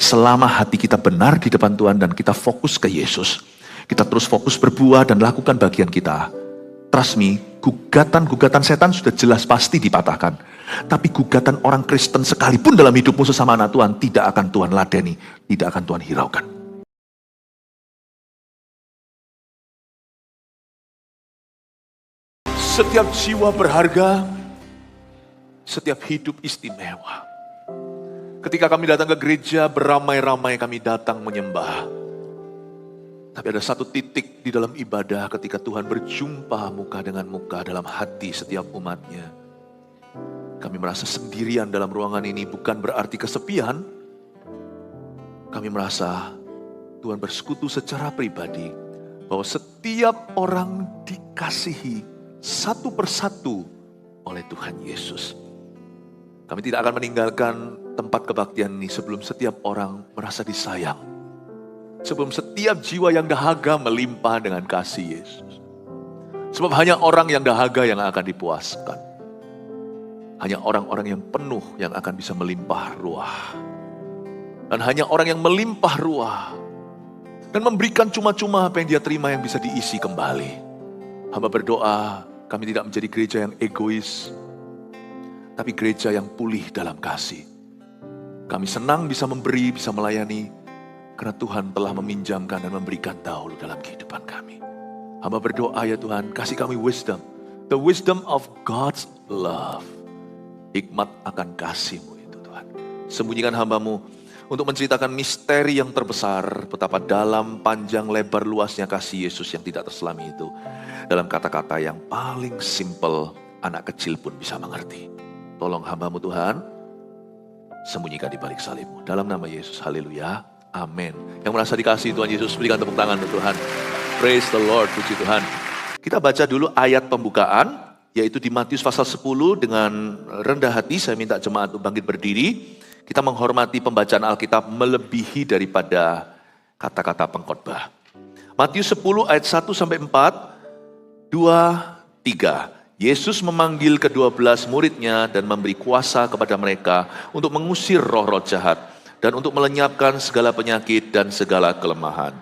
selama hati kita benar di depan Tuhan dan kita fokus ke Yesus, kita terus fokus berbuah dan lakukan bagian kita. Trust me, gugatan-gugatan setan sudah jelas pasti dipatahkan. Tapi gugatan orang Kristen sekalipun dalam hidupmu sesama anak Tuhan tidak akan Tuhan ladeni, tidak akan Tuhan hiraukan. Setiap jiwa berharga, setiap hidup istimewa. Ketika kami datang ke gereja, beramai-ramai kami datang menyembah. Tapi ada satu titik di dalam ibadah ketika Tuhan berjumpa muka dengan muka dalam hati setiap umatnya. Kami merasa sendirian dalam ruangan ini, bukan berarti kesepian. Kami merasa Tuhan bersekutu secara pribadi, bahwa setiap orang dikasihi satu persatu oleh Tuhan Yesus. Kami tidak akan meninggalkan tempat kebaktian ini sebelum setiap orang merasa disayang. Sebelum setiap jiwa yang dahaga melimpah dengan kasih Yesus. Sebab hanya orang yang dahaga yang akan dipuaskan. Hanya orang-orang yang penuh yang akan bisa melimpah ruah. Dan hanya orang yang melimpah ruah dan memberikan cuma-cuma apa yang dia terima yang bisa diisi kembali. Hamba berdoa, kami tidak menjadi gereja yang egois, tapi gereja yang pulih dalam kasih. Kami senang bisa memberi, bisa melayani, karena Tuhan telah meminjamkan dan memberikan dahulu dalam kehidupan kami. Hamba berdoa ya Tuhan, kasih kami wisdom. The wisdom of God's love. Hikmat akan kasih-Mu itu Tuhan. Sembunyikan hamba-Mu untuk menceritakan misteri yang terbesar, betapa dalam, panjang, lebar, luasnya kasih Yesus yang tidak terselami itu. Dalam kata-kata yang paling simple, anak kecil pun bisa mengerti. Tolong hamba-Mu Tuhan, sembunyikan di balik salib-Mu. Dalam nama Yesus, haleluya, amin. Yang merasa dikasihi Tuhan Yesus, berikan tepuk tangan untuk Tuhan. Praise the Lord, puji Tuhan. Kita baca dulu ayat pembukaan, yaitu di Matius pasal 10 dengan rendah hati. Saya minta jemaat untuk bangkit berdiri. Kita menghormati pembacaan Alkitab melebihi daripada kata-kata pengkhotbah. Matius 10 ayat 1-4, 2-3. Yesus memanggil ke-12 muridnya dan memberi kuasa kepada mereka untuk mengusir roh-roh jahat dan untuk melenyapkan segala penyakit dan segala kelemahan.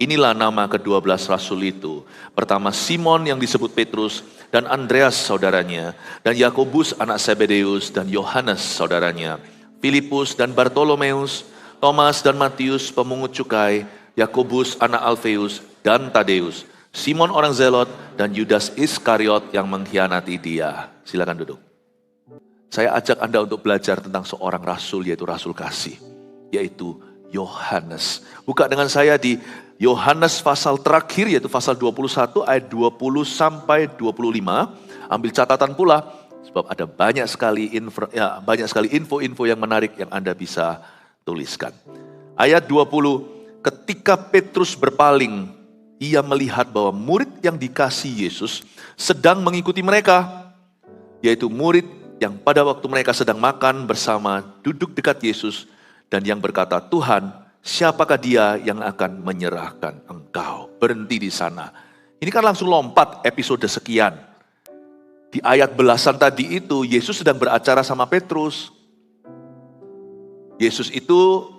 Inilah nama ke-12 rasul itu. Pertama Simon yang disebut Petrus dan Andreas saudaranya, dan Yakobus anak Zebedeus dan Yohanes saudaranya, Filipus dan Bartolomeus, Thomas dan Matius pemungut cukai, Yakobus anak Alfeus dan Tadeus, Simon orang Zelot, dan Yudas Iskariot yang mengkhianati dia. Silakan duduk. Saya ajak Anda untuk belajar tentang seorang rasul, yaitu rasul kasih, yaitu Yohanes. Buka dengan saya di Yohanes pasal terakhir, yaitu pasal 21 ayat 20-25. Ambil catatan pula, sebab ada banyak sekali info-info yang menarik yang Anda bisa tuliskan. Ayat 20, ketika Petrus berpaling, ia melihat bahwa murid yang dikasihi Yesus sedang mengikuti mereka, yaitu murid yang pada waktu mereka sedang makan bersama duduk dekat Yesus, dan yang berkata, Tuhan, siapakah dia yang akan menyerahkan engkau? Berhenti di sana. Ini kan langsung lompat episode sekian. Di ayat belasan tadi itu, Yesus sedang beracara sama Petrus. Yesus itu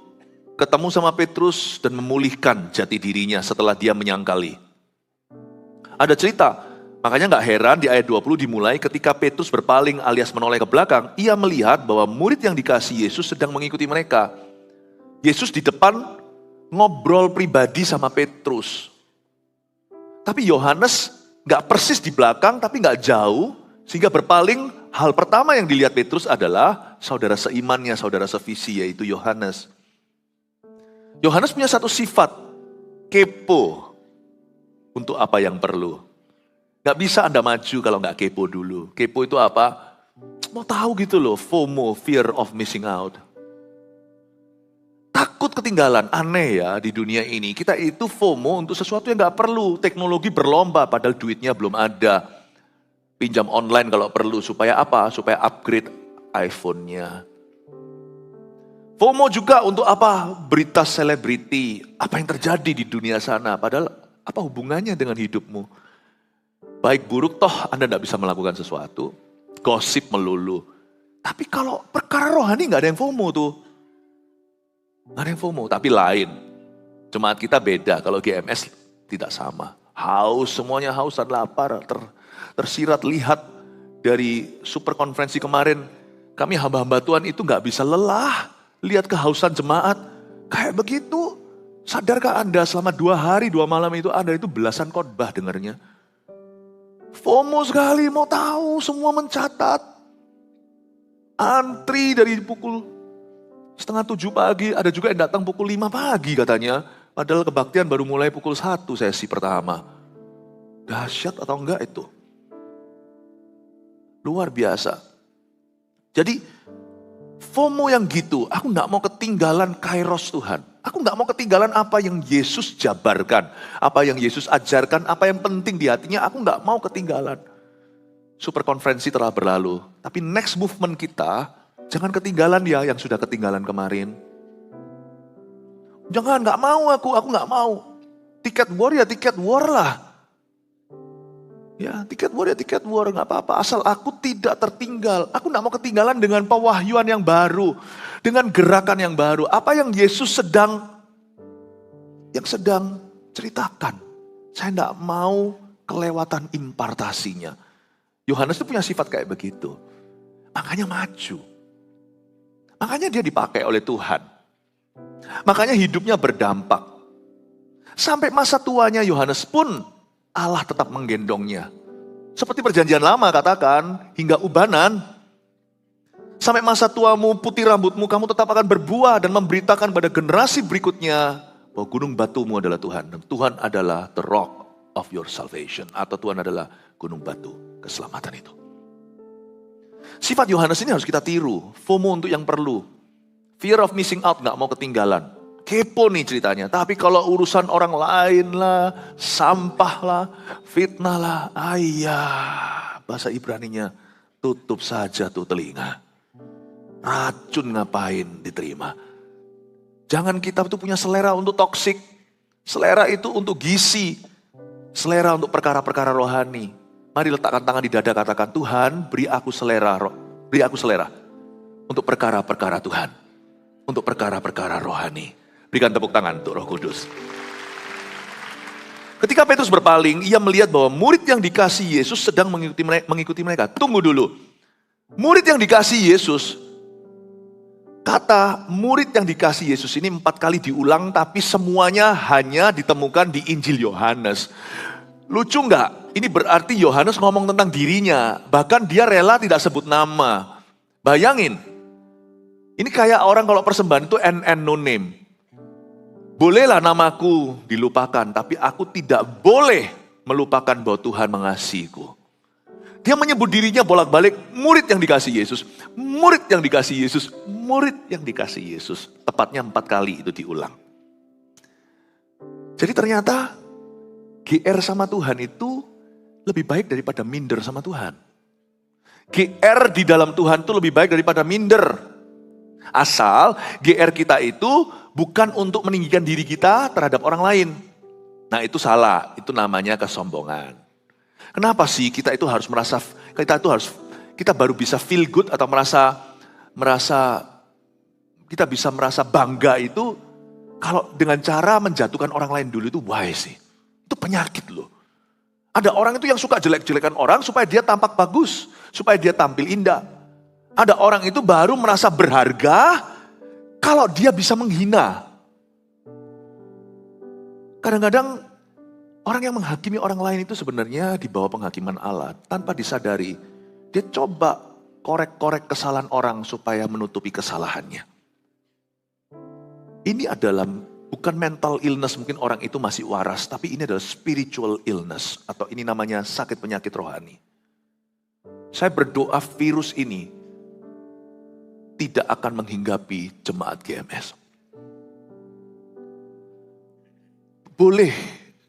ketemu sama Petrus dan memulihkan jati dirinya setelah dia menyangkali. Ada cerita, makanya gak heran di ayat 20 dimulai ketika Petrus berpaling alias menoleh ke belakang, ia melihat bahwa murid yang dikasihi Yesus sedang mengikuti mereka. Yesus di depan ngobrol pribadi sama Petrus. Tapi Yohanes gak persis di belakang tapi gak jauh, sehingga berpaling. Hal pertama yang dilihat Petrus adalah saudara seimannya, saudara sevisi, yaitu Yohanes. Yohanes punya satu sifat, kepo untuk apa yang perlu. Gak bisa Anda maju kalau gak kepo dulu. Kepo itu apa? Mau tahu gitu loh, FOMO, fear of missing out. Takut ketinggalan, aneh ya di dunia ini. Kita itu FOMO untuk sesuatu yang gak perlu. Teknologi berlomba padahal duitnya belum ada. Pinjam online kalau perlu, supaya apa? Supaya upgrade iPhone-nya. FOMO juga untuk apa? Berita selebriti, apa yang terjadi di dunia sana. Padahal apa hubungannya dengan hidupmu? Baik buruk toh Anda tidak bisa melakukan sesuatu. Gosip melulu. Tapi kalau perkara rohani gak ada yang FOMO tuh. Ada yang FOMO, tapi lain. Jemaat kita beda, kalau GMS tidak sama. Haus, semuanya haus dan lapar, tersirat. Lihat dari super konferensi kemarin, kami hamba-hamba Tuhan itu gak bisa lelah. Lihat kehausan jemaat, kayak begitu. Sadarkah Anda selama 2 hari 2 malam itu Anda itu belasan khotbah dengarnya. FOMO sekali, mau tahu, semua mencatat. Antri dari pukul 6:30 pagi, ada juga yang datang pukul 5 pagi katanya. Padahal kebaktian baru mulai pukul 1 sesi pertama. Dahsyat atau enggak itu? Luar biasa. Jadi FOMO yang gitu, aku gak mau ketinggalan kairos Tuhan. Aku gak mau ketinggalan apa yang Yesus jabarkan. Apa yang Yesus ajarkan, apa yang penting di hatinya, aku gak mau ketinggalan. Super konferensi telah berlalu. Tapi next movement kita, jangan ketinggalan ya yang sudah ketinggalan kemarin. Jangan, gak mau aku gak mau. Tiket war ya tiket war lah. Ya, tiket war gak apa-apa. Asal aku tidak tertinggal. Aku gak mau ketinggalan dengan pewahyuan yang baru. Dengan gerakan yang baru. Apa yang Yesus sedang ceritakan. Saya gak mau kelewatan impartasinya. Yohanes itu punya sifat kayak begitu. Makanya maju. Makanya dia dipakai oleh Tuhan. Makanya hidupnya berdampak. Sampai masa tuanya Yohanes pun Allah tetap menggendongnya. Seperti perjanjian lama katakan, hingga ubanan. Sampai masa tuamu, putih rambutmu, kamu tetap akan berbuah dan memberitakan pada generasi berikutnya bahwa gunung batumu adalah Tuhan. Dan Tuhan adalah the rock of your salvation. Atau Tuhan adalah gunung batu keselamatan itu. Sifat Yohanes ini harus kita tiru. FOMO untuk yang perlu. Fear of missing out, gak mau ketinggalan. Kepo nih ceritanya. Tapi kalau urusan orang lain lah, sampah lah, fitnah lah, ayah. Bahasa Ibraninya, tutup saja tuh telinga. Racun ngapain diterima. Jangan kita tuh punya selera untuk toksik. Selera itu untuk gizi. Selera untuk perkara-perkara rohani. Mari letakkan tangan di dada, katakan, Tuhan beri aku selera. Beri aku selera. Untuk perkara-perkara Tuhan. Untuk perkara-perkara rohani. Berikan tepuk tangan untuk Roh Kudus. Ketika Petrus berpaling, ia melihat bahwa murid yang dikasih Yesus sedang mengikuti mereka. Tunggu dulu. Murid yang dikasih Yesus, kata murid yang dikasih Yesus ini 4 kali diulang, tapi semuanya hanya ditemukan di Injil Yohanes. Lucu nggak? Ini berarti Yohanes ngomong tentang dirinya. Bahkan dia rela tidak sebut nama. Bayangin. Ini kayak orang kalau persembahan itu no name. Bolehlah namaku dilupakan, tapi aku tidak boleh melupakan bahwa Tuhan mengasihiku. Dia menyebut dirinya bolak-balik murid yang dikasih Yesus. Murid yang dikasih Yesus. Murid yang dikasih Yesus. Tepatnya 4 kali itu diulang. Jadi ternyata GR sama Tuhan itu lebih baik daripada minder sama Tuhan. GR di dalam Tuhan itu lebih baik daripada minder. Asal GR kita itu bukan untuk meninggikan diri kita terhadap orang lain. Nah itu salah, itu namanya kesombongan. Kenapa sih kita itu harus merasa, kita baru bisa feel good atau kita bisa merasa bangga itu kalau dengan cara menjatuhkan orang lain dulu itu why sih? Itu penyakit loh. Ada orang itu yang suka jelek-jelekan orang supaya dia tampak bagus, supaya dia tampil indah. Ada orang itu baru merasa berharga kalau dia bisa menghina. Kadang-kadang orang yang menghakimi orang lain itu sebenarnya di bawah penghakiman Allah. Tanpa disadari, dia coba korek-korek kesalahan orang supaya menutupi kesalahannya. Ini adalah bukan mental illness, mungkin orang itu masih waras. Tapi ini adalah spiritual illness. Atau ini namanya sakit penyakit rohani. Saya berdoa virus ini tidak akan menghinggapi jemaat GMS. Boleh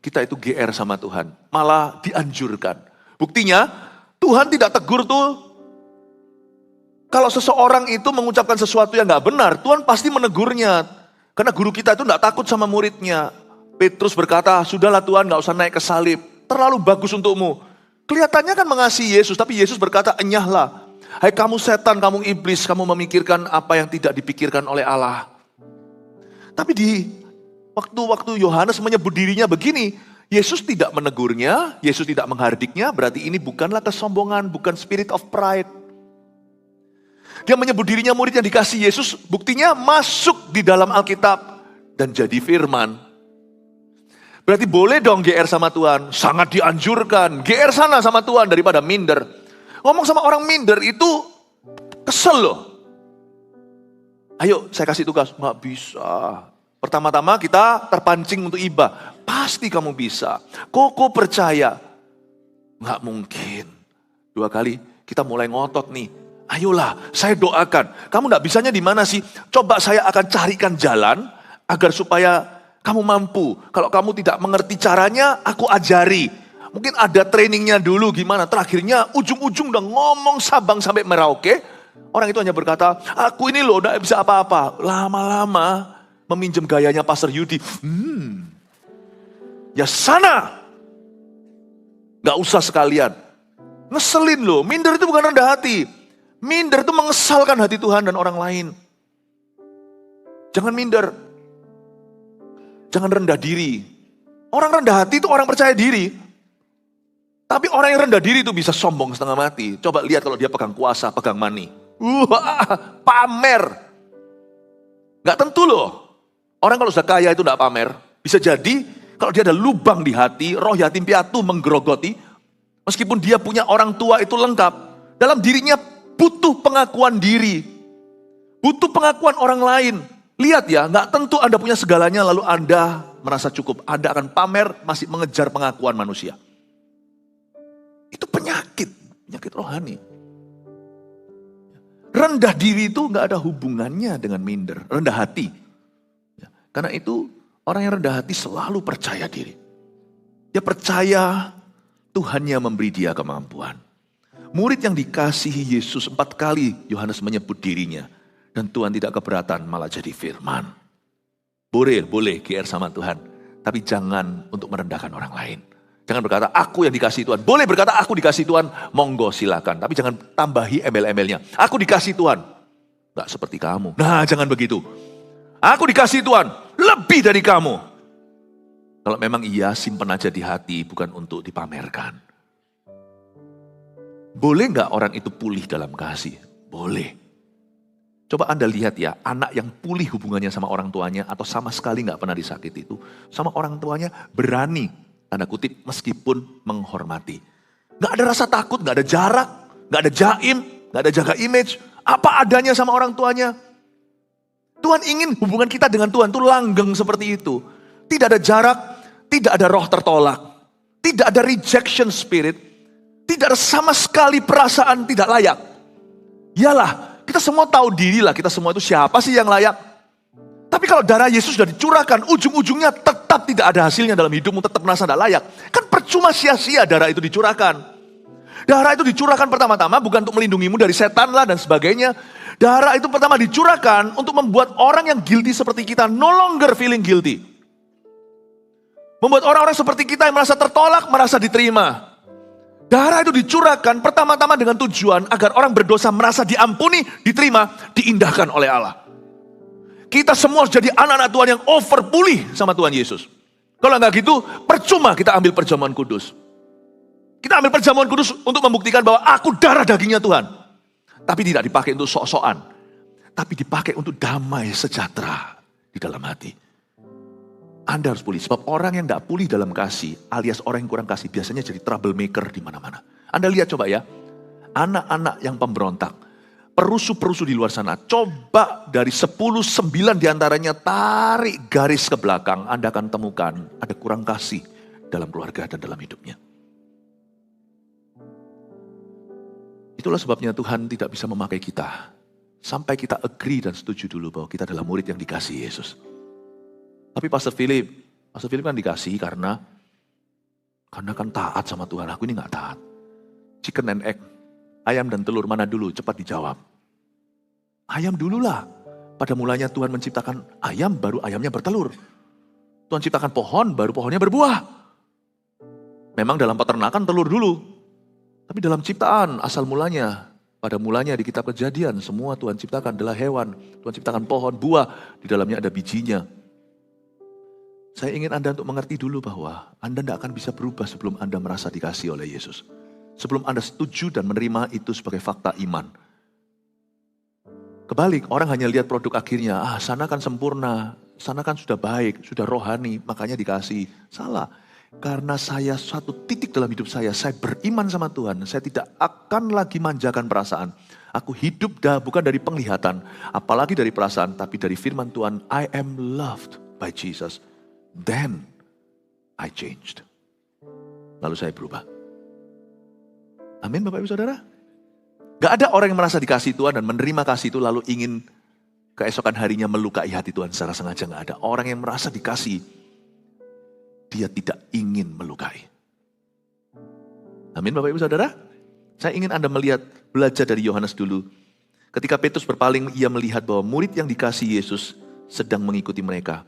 kita itu GR sama Tuhan, malah dianjurkan. Buktinya Tuhan tidak tegur tuh. Kalau seseorang itu mengucapkan sesuatu yang gak benar, Tuhan pasti menegurnya. Karena guru kita itu gak takut sama muridnya. Petrus berkata, sudahlah Tuhan gak usah naik ke salib, terlalu bagus untukmu. Kelihatannya kan mengasihi Yesus, tapi Yesus berkata, enyahlah. Hai kamu setan, kamu iblis, kamu memikirkan apa yang tidak dipikirkan oleh Allah. Tapi di waktu Yohanes menyebut dirinya begini, Yesus tidak menegurnya, Yesus tidak menghardiknya, berarti ini bukanlah kesombongan, bukan spirit of pride. Dia menyebut dirinya murid yang dikasih Yesus, buktinya masuk di dalam Alkitab dan jadi firman. Berarti boleh dong GR sama Tuhan, sangat dianjurkan. GR sana sama Tuhan daripada minder. Ngomong sama orang minder itu kesel loh. Ayo saya kasih tugas, nggak bisa. Pertama-tama kita terpancing untuk iba. Pasti kamu bisa. Koko percaya. Nggak mungkin. 2 kali kita mulai ngotot nih. Ayolah, saya doakan. Kamu nggak bisanya di mana sih? Coba saya akan carikan jalan agar supaya kamu mampu. Kalau kamu tidak mengerti caranya, aku ajari. Mungkin ada trainingnya dulu gimana. Terakhirnya ujung-ujung udah ngomong Sabang sampai Merauke. Orang itu hanya berkata, aku ini loh gak bisa apa-apa. Lama-lama meminjam gayanya Pastor Yudi. Ya sana. Gak usah sekalian. Ngeselin loh. Minder itu bukan rendah hati. Minder itu mengesalkan hati Tuhan dan orang lain. Jangan minder. Jangan rendah diri. Orang rendah hati itu orang percaya diri. Tapi orang yang rendah diri itu bisa sombong setengah mati. Coba lihat kalau dia pegang kuasa, pegang money. Pamer. Gak tentu loh. Orang kalau sudah kaya itu gak pamer. Bisa jadi kalau dia ada lubang di hati, roh yatim piatu menggerogoti. Meskipun dia punya orang tua itu lengkap. Dalam dirinya butuh pengakuan diri. Butuh pengakuan orang lain. Lihat ya, gak tentu Anda punya segalanya lalu Anda merasa cukup. Anda akan pamer masih mengejar pengakuan manusia. Itu penyakit rohani. Rendah diri itu gak ada hubungannya dengan minder, rendah hati. Karena itu orang yang rendah hati selalu percaya diri. Dia percaya Tuhannya memberi dia kemampuan. Murid yang dikasihi Yesus 4 kali Yohanes menyebut dirinya. Dan Tuhan tidak keberatan malah jadi firman. Boleh GR sama Tuhan. Tapi jangan untuk merendahkan orang lain. Jangan berkata, aku yang dikasih Tuhan. Boleh berkata, aku dikasih Tuhan, monggo silakan. Tapi jangan tambahi embel-embelnya. Aku dikasih Tuhan. Gak seperti kamu. Nah, jangan begitu. Aku dikasih Tuhan, lebih dari kamu. Kalau memang iya, simpen aja di hati, bukan untuk dipamerkan. Boleh gak orang itu pulih dalam kasih? Boleh. Coba Anda lihat ya, anak yang pulih hubungannya sama orang tuanya, atau sama sekali gak pernah disakiti itu, sama orang tuanya berani, tanda kutip, meskipun menghormati. Gak ada rasa takut, gak ada jarak, gak ada jaim, gak ada jaga image. Apa adanya sama orang tuanya. Tuhan ingin hubungan kita dengan Tuhan itu langgeng seperti itu. Tidak ada jarak, tidak ada roh tertolak. Tidak ada rejection spirit. Tidak ada sama sekali perasaan tidak layak. Yalah, kita semua tahu diri lah, kita semua itu siapa sih yang layak. Tapi kalau darah Yesus sudah dicurahkan, ujung-ujungnya tetap tidak ada hasilnya dalam hidupmu, tetap merasa tidak layak. Kan percuma sia-sia darah itu dicurahkan. Darah itu dicurahkan pertama-tama bukan untuk melindungimu dari setan lah dan sebagainya. Darah itu pertama dicurahkan untuk membuat orang yang guilty seperti kita no longer feeling guilty. Membuat orang-orang seperti kita yang merasa tertolak, merasa diterima. Darah itu dicurahkan pertama-tama dengan tujuan agar orang berdosa merasa diampuni, diterima, diindahkan oleh Allah. Kita semua harus jadi anak-anak Tuhan yang over pulih sama Tuhan Yesus. Kalau enggak gitu, percuma kita ambil perjamuan kudus. Kita ambil perjamuan kudus untuk membuktikan bahwa aku darah dagingnya Tuhan. Tapi tidak dipakai untuk sok-sokan. Tapi dipakai untuk damai sejahtera di dalam hati. Anda harus pulih. Sebab orang yang tidak pulih dalam kasih, alias orang yang kurang kasih, biasanya jadi troublemaker di mana-mana. Anda lihat coba ya, anak-anak yang pemberontak, perusuh-perusuh di luar sana, coba dari 10, 9 diantaranya tarik garis ke belakang, Anda akan temukan ada kurang kasih dalam keluarga dan dalam hidupnya. Itulah sebabnya Tuhan tidak bisa memakai kita, sampai kita agree dan setuju dulu bahwa kita adalah murid yang dikasihi Yesus. Tapi Pastor Philip kan dikasihi karena kan taat sama Tuhan, aku ini gak taat. Chicken and egg, ayam dan telur mana dulu, cepat dijawab. Ayam dululah. Pada mulanya Tuhan menciptakan ayam, baru ayamnya bertelur. Tuhan ciptakan pohon, baru pohonnya berbuah. Memang dalam peternakan telur dulu. Tapi dalam ciptaan, asal mulanya, pada mulanya di kitab Kejadian, semua Tuhan ciptakan adalah hewan. Tuhan ciptakan pohon, buah, di dalamnya ada bijinya. Saya ingin Anda untuk mengerti dulu bahwa Anda tidak akan bisa berubah sebelum Anda merasa dikasihi oleh Yesus. Sebelum Anda setuju dan menerima itu sebagai fakta iman. Kebalik, orang hanya lihat produk akhirnya, sana kan sempurna, sana kan sudah baik, sudah rohani, makanya dikasih. Salah. Karena saya satu titik dalam hidup saya beriman sama Tuhan, saya tidak akan lagi manjakan perasaan. Aku hidup bukan dari penglihatan, apalagi dari perasaan, tapi dari firman Tuhan, I am loved by Jesus. Then I changed. Lalu saya berubah. Amin Bapak Ibu Saudara. Gak ada orang yang merasa dikasih Tuhan dan menerima kasih itu lalu ingin keesokan harinya melukai hati Tuhan secara sengaja. Gak ada orang yang merasa dikasih, dia tidak ingin melukai. Amin Bapak Ibu Saudara. Saya ingin Anda belajar dari Yohanes dulu. Ketika Petrus berpaling, ia melihat bahwa murid yang dikasihi Yesus sedang mengikuti mereka.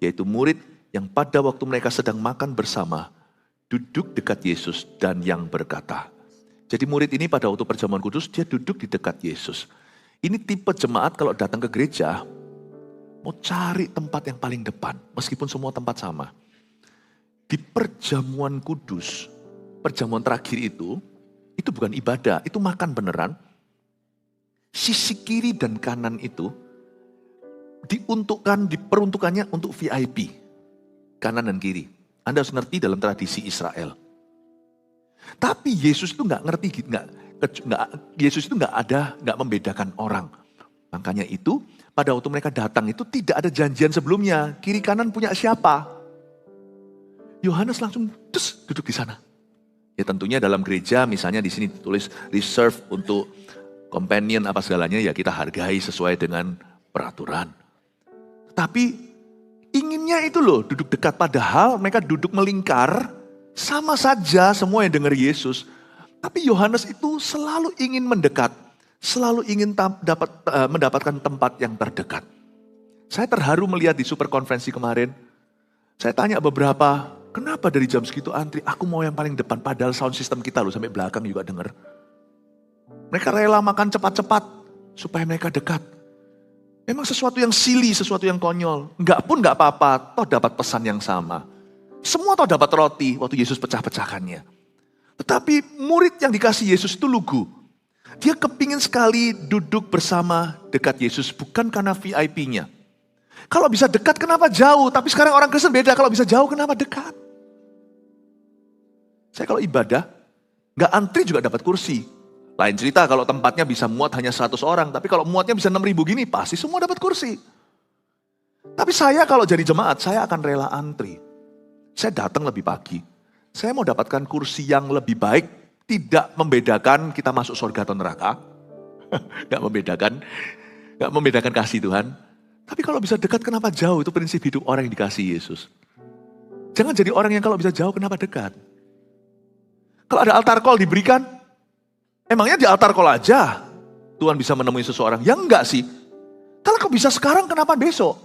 Yaitu murid yang pada waktu mereka sedang makan bersama, duduk dekat Yesus dan yang berkata. Jadi murid ini pada waktu perjamuan kudus, dia duduk di dekat Yesus. Ini tipe jemaat kalau datang ke gereja, mau cari tempat yang paling depan, meskipun semua tempat sama. Di perjamuan kudus, perjamuan terakhir itu bukan ibadah, itu makan beneran. Sisi kiri dan kanan itu diperuntukannya untuk VIP. Kanan dan kiri. Anda harus ngerti dalam tradisi Israel. Tapi Yesus itu Yesus itu nggak membedakan orang. Makanya itu pada waktu mereka datang itu tidak ada janjian sebelumnya. Kiri kanan punya siapa? Yohanes langsung duduk di sana. Ya tentunya dalam gereja misalnya di sini ditulis reserve untuk companion apa segalanya ya kita hargai sesuai dengan peraturan. Tapi inginnya itu loh duduk dekat padahal mereka duduk melingkar sama saja semua yang dengar Yesus. Tapi Yohanes itu selalu ingin mendekat, selalu ingin mendapatkan tempat yang terdekat. Saya terharu melihat di super konferensi kemarin. Saya tanya beberapa, kenapa dari jam segitu antri? Aku mau yang paling depan, padahal sound system kita loh sampai belakang juga dengar. Mereka rela makan cepat-cepat supaya mereka dekat. Memang sesuatu yang silly, sesuatu yang konyol. Enggak pun enggak apa-apa, toh dapat pesan yang sama. Semua toh dapat roti waktu Yesus pecah-pecahkannya. Tetapi murid yang dikasih Yesus itu lugu. Dia kepingin sekali duduk bersama dekat Yesus, bukan karena VIP-nya. Kalau bisa dekat kenapa jauh? Tapi sekarang orang Kristen beda, kalau bisa jauh kenapa dekat? Saya kalau ibadah, gak antri juga dapat kursi. Lain cerita kalau tempatnya bisa muat hanya 100 orang, tapi kalau muatnya bisa 6.000 gini, pasti semua dapat kursi. Tapi saya kalau jadi jemaat, saya akan rela antri. Saya datang lebih pagi. Saya mau dapatkan kursi yang lebih baik, tidak membedakan kita masuk surga atau neraka. Gak membedakan kasih Tuhan. Tapi kalau bisa dekat kenapa jauh? Itu prinsip hidup orang yang dikasih Yesus. Jangan jadi orang yang kalau bisa jauh kenapa dekat. Kalau ada altar call diberikan, emangnya di altar call aja Tuhan bisa menemui seseorang? Ya enggak sih. Kalau kau bisa sekarang kenapa besok?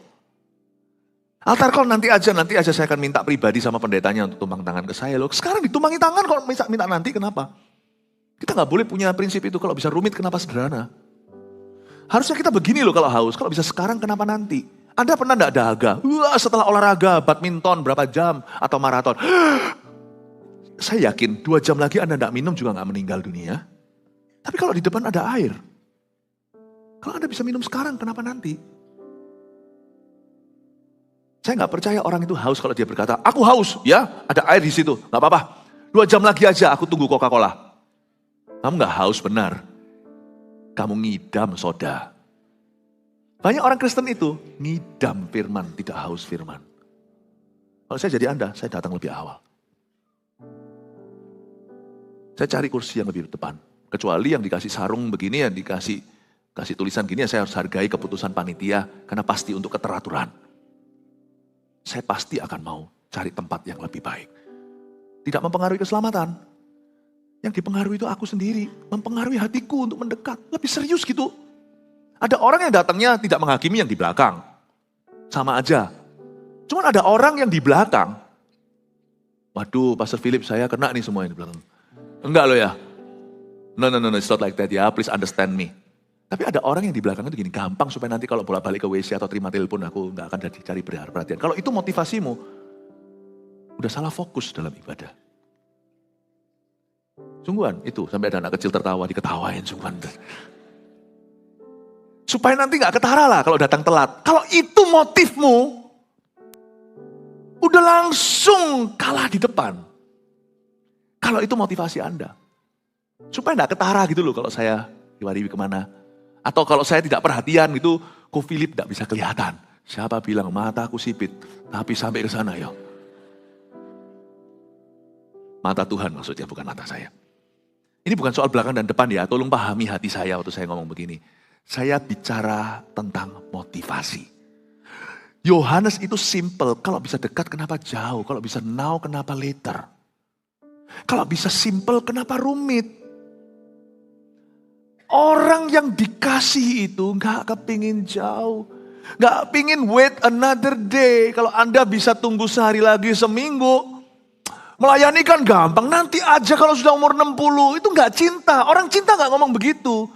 Altar call nanti aja saya akan minta pribadi sama pendetanya untuk tumpang tangan ke saya loh. Sekarang ditumpangi tangan kalau minta nanti kenapa? Kita gak boleh punya prinsip itu, kalau bisa rumit kenapa sederhana? Harusnya kita begini loh kalau haus, kalau bisa sekarang kenapa nanti? Anda pernah enggak dahaga? Wah setelah olahraga, badminton berapa jam atau maraton. Saya yakin 2 jam lagi Anda enggak minum juga enggak meninggal dunia. Tapi kalau di depan ada air. Kalau Anda bisa minum sekarang kenapa nanti? Saya enggak percaya orang itu haus kalau dia berkata, aku haus ya ada air di situ. Enggak apa-apa, 2 jam lagi aja aku tunggu Coca-Cola. Kamu enggak haus benar. Kamu ngidam soda. Banyak orang Kristen itu ngidam firman, tidak haus firman. Kalau saya jadi Anda, saya datang lebih awal. Saya cari kursi yang lebih depan. Kecuali yang dikasih sarung begini, yang dikasih tulisan gini, saya harus hargai keputusan panitia. Karena pasti untuk keteraturan. Saya pasti akan mau cari tempat yang lebih baik. Tidak mempengaruhi keselamatan. Yang dipengaruhi itu aku sendiri. Mempengaruhi hatiku untuk mendekat. Lebih serius gitu. Ada orang yang datangnya tidak menghakimi yang di belakang. Sama aja. Cuman ada orang yang di belakang. Waduh, Pastor Philip saya kena nih semua yang di belakang. Enggak loh ya. No, it's not like that ya. Please understand me. Tapi ada orang yang di belakang itu gini. Gampang supaya nanti kalau bolak-balik ke WC atau terima telepon aku gak akan cari perhatian. Kalau itu motivasimu. Udah salah fokus dalam ibadah. Sungguhan itu, sampai ada anak kecil tertawa, diketawain sungguhan. Supaya nanti gak ketara lah kalau datang telat. Kalau itu motifmu, udah langsung kalah di depan. Kalau itu motivasi Anda. Supaya gak ketara gitu loh kalau saya diwariwi kemana. Atau kalau saya tidak perhatian gitu, kok Philip gak bisa kelihatan. Siapa bilang mataku sipit, tapi sampai ke sana ya. Mata Tuhan maksudnya, bukan mata saya. Ini bukan soal belakang dan depan ya, tolong pahami hati saya waktu saya ngomong begini. Saya bicara tentang motivasi. Yohanes itu simple, kalau bisa dekat kenapa jauh, kalau bisa now kenapa later. Kalau bisa simple kenapa rumit. Orang yang dikasih itu gak kepingin jauh. Gak pingin wait another day. Kalau Anda bisa tunggu sehari lagi, seminggu. Melayani kan gampang, nanti aja kalau sudah umur 60, itu gak cinta. Orang cinta gak ngomong begitu.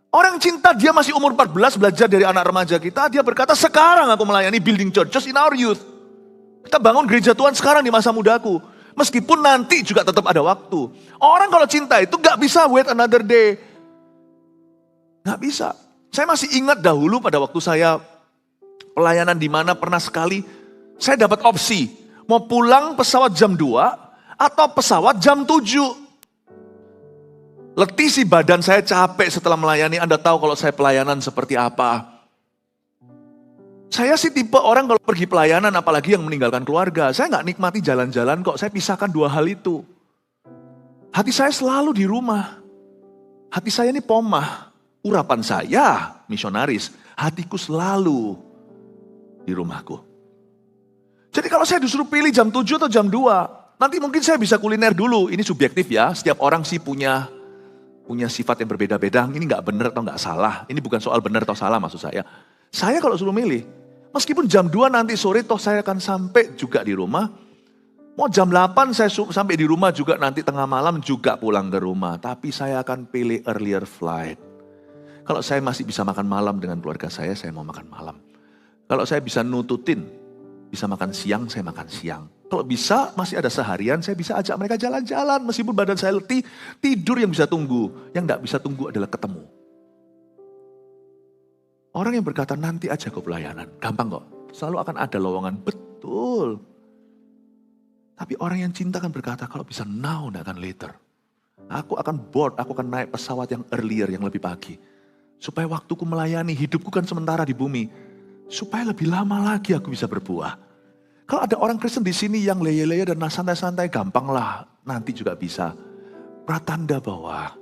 Orang cinta dia masih umur 14 belajar dari anak remaja kita. Dia berkata sekarang aku melayani building churches in our youth. Kita bangun gereja Tuhan sekarang di masa mudaku. Meskipun nanti juga tetap ada waktu. Orang kalau cinta itu gak bisa wait another day. Gak bisa. Saya masih ingat dahulu pada waktu saya pelayanan di mana pernah sekali saya dapat opsi. Mau pulang pesawat jam 2 atau pesawat jam 7. Letih sih badan saya capek setelah melayani. Anda tahu kalau saya pelayanan seperti apa. Saya sih tipe orang kalau pergi pelayanan apalagi yang meninggalkan keluarga. Saya gak nikmati jalan-jalan kok. Saya pisahkan dua hal itu. Hati saya selalu di rumah. Hati saya ini pomah. Urapan saya misionaris. Hatiku selalu di rumahku. Jadi kalau saya disuruh pilih jam 7 atau jam 2. Nanti mungkin saya bisa kuliner dulu. Ini subjektif ya. Setiap orang sih punya sifat yang berbeda-beda. Ini gak benar atau gak salah. Ini bukan soal benar atau salah maksud saya. Saya kalau suruh milih, meskipun jam 2 nanti sore toh saya akan sampai juga di rumah. Mau jam 8 saya sampai di rumah juga nanti tengah malam juga pulang ke rumah. Tapi saya akan pilih earlier flight. Kalau saya masih bisa makan malam dengan keluarga saya mau makan malam. Kalau saya bisa nututin, bisa makan siang, saya makan siang. Kalau bisa masih ada seharian, saya bisa ajak mereka jalan-jalan. Meskipun badan saya letih, tidur yang bisa tunggu. Yang gak bisa tunggu adalah ketemu. Orang yang berkata nanti aja ke pelayanan, gampang kok. Selalu akan ada lowongan, betul. Tapi orang yang cinta kan berkata kalau bisa now, gak akan later. Aku akan board, aku akan naik pesawat yang earlier, yang lebih pagi. Supaya waktuku melayani, hidupku kan sementara di bumi. Supaya lebih lama lagi aku bisa berbuah. Kalau ada orang Kristen di sini yang leye-leye dan santai-santai, gampang lah. Nanti juga bisa. Pratanda bahwa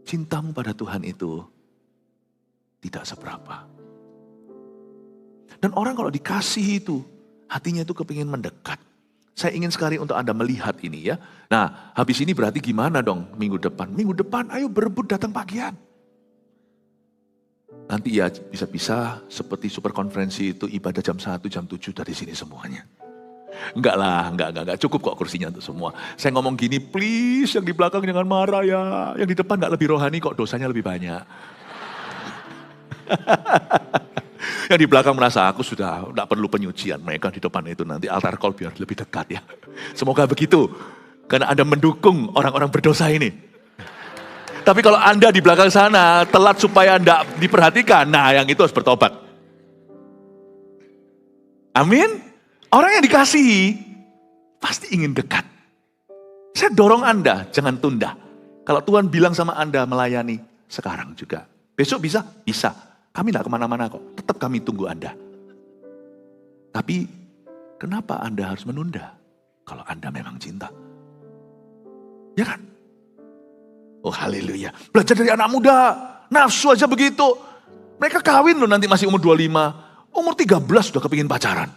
cintamu pada Tuhan itu tidak seberapa. Dan orang kalau dikasih itu, hatinya itu kepingin mendekat. Saya ingin sekali untuk Anda melihat ini ya. Nah, habis ini berarti gimana dong minggu depan? Minggu depan ayo berebut datang pagian. Nanti ya bisa-bisa seperti super konferensi itu ibadah jam 1, jam 7 dari sini semuanya. Enggak lah, enggak. Cukup kok kursinya untuk semua. Saya ngomong gini, please yang di belakang jangan marah ya. Yang di depan enggak lebih rohani kok, dosanya lebih banyak. Yang di belakang merasa aku sudah enggak perlu penyucian. Mereka di depan itu nanti altar call biar lebih dekat ya. Semoga begitu. Karena Anda mendukung orang-orang berdosa ini. Tapi kalau Anda di belakang sana telat supaya Anda diperhatikan, nah yang itu harus bertobat. Amin. Orang yang dikasihi pasti ingin dekat. Saya dorong Anda, jangan tunda. Kalau Tuhan bilang sama Anda melayani, sekarang juga. Besok bisa? Bisa. Kami tidak kemana-mana kok, tetap kami tunggu Anda. Tapi kenapa Anda harus menunda? Kalau Anda memang cinta. Ya kan? Oh haleluya. Belajar dari anak muda. Nafsu aja begitu. Mereka kawin loh nanti masih umur 25. Umur 13 sudah kepingin pacaran.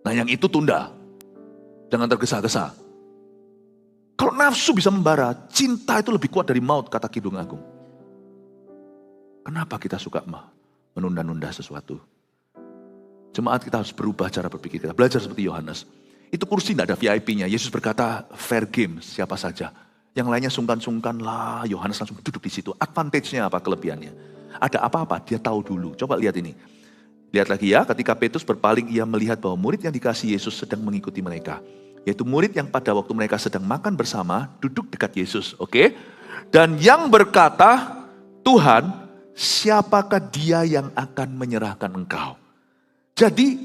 Nah yang itu tunda. Jangan tergesa-gesa. Kalau nafsu bisa membara, cinta itu lebih kuat dari maut, kata Kidung Agung. Kenapa kita suka menunda-nunda sesuatu? Jemaat kita harus berubah cara berpikir kita. Belajar seperti Yohanes. Itu kursi tidak ada VIP-nya. Yesus berkata fair game siapa saja. Yang lainnya sungkan-sungkan lah, Yohanes langsung duduk di situ. Advantage-nya apa, kelebihannya? Ada apa-apa, dia tahu dulu. Coba lihat ini. Lihat lagi ya, ketika Petrus berpaling, ia melihat bahwa murid yang dikasihi Yesus sedang mengikuti mereka. Yaitu murid yang pada waktu mereka sedang makan bersama, duduk dekat Yesus. Oke? Dan yang berkata, Tuhan, siapakah dia yang akan menyerahkan engkau? Jadi,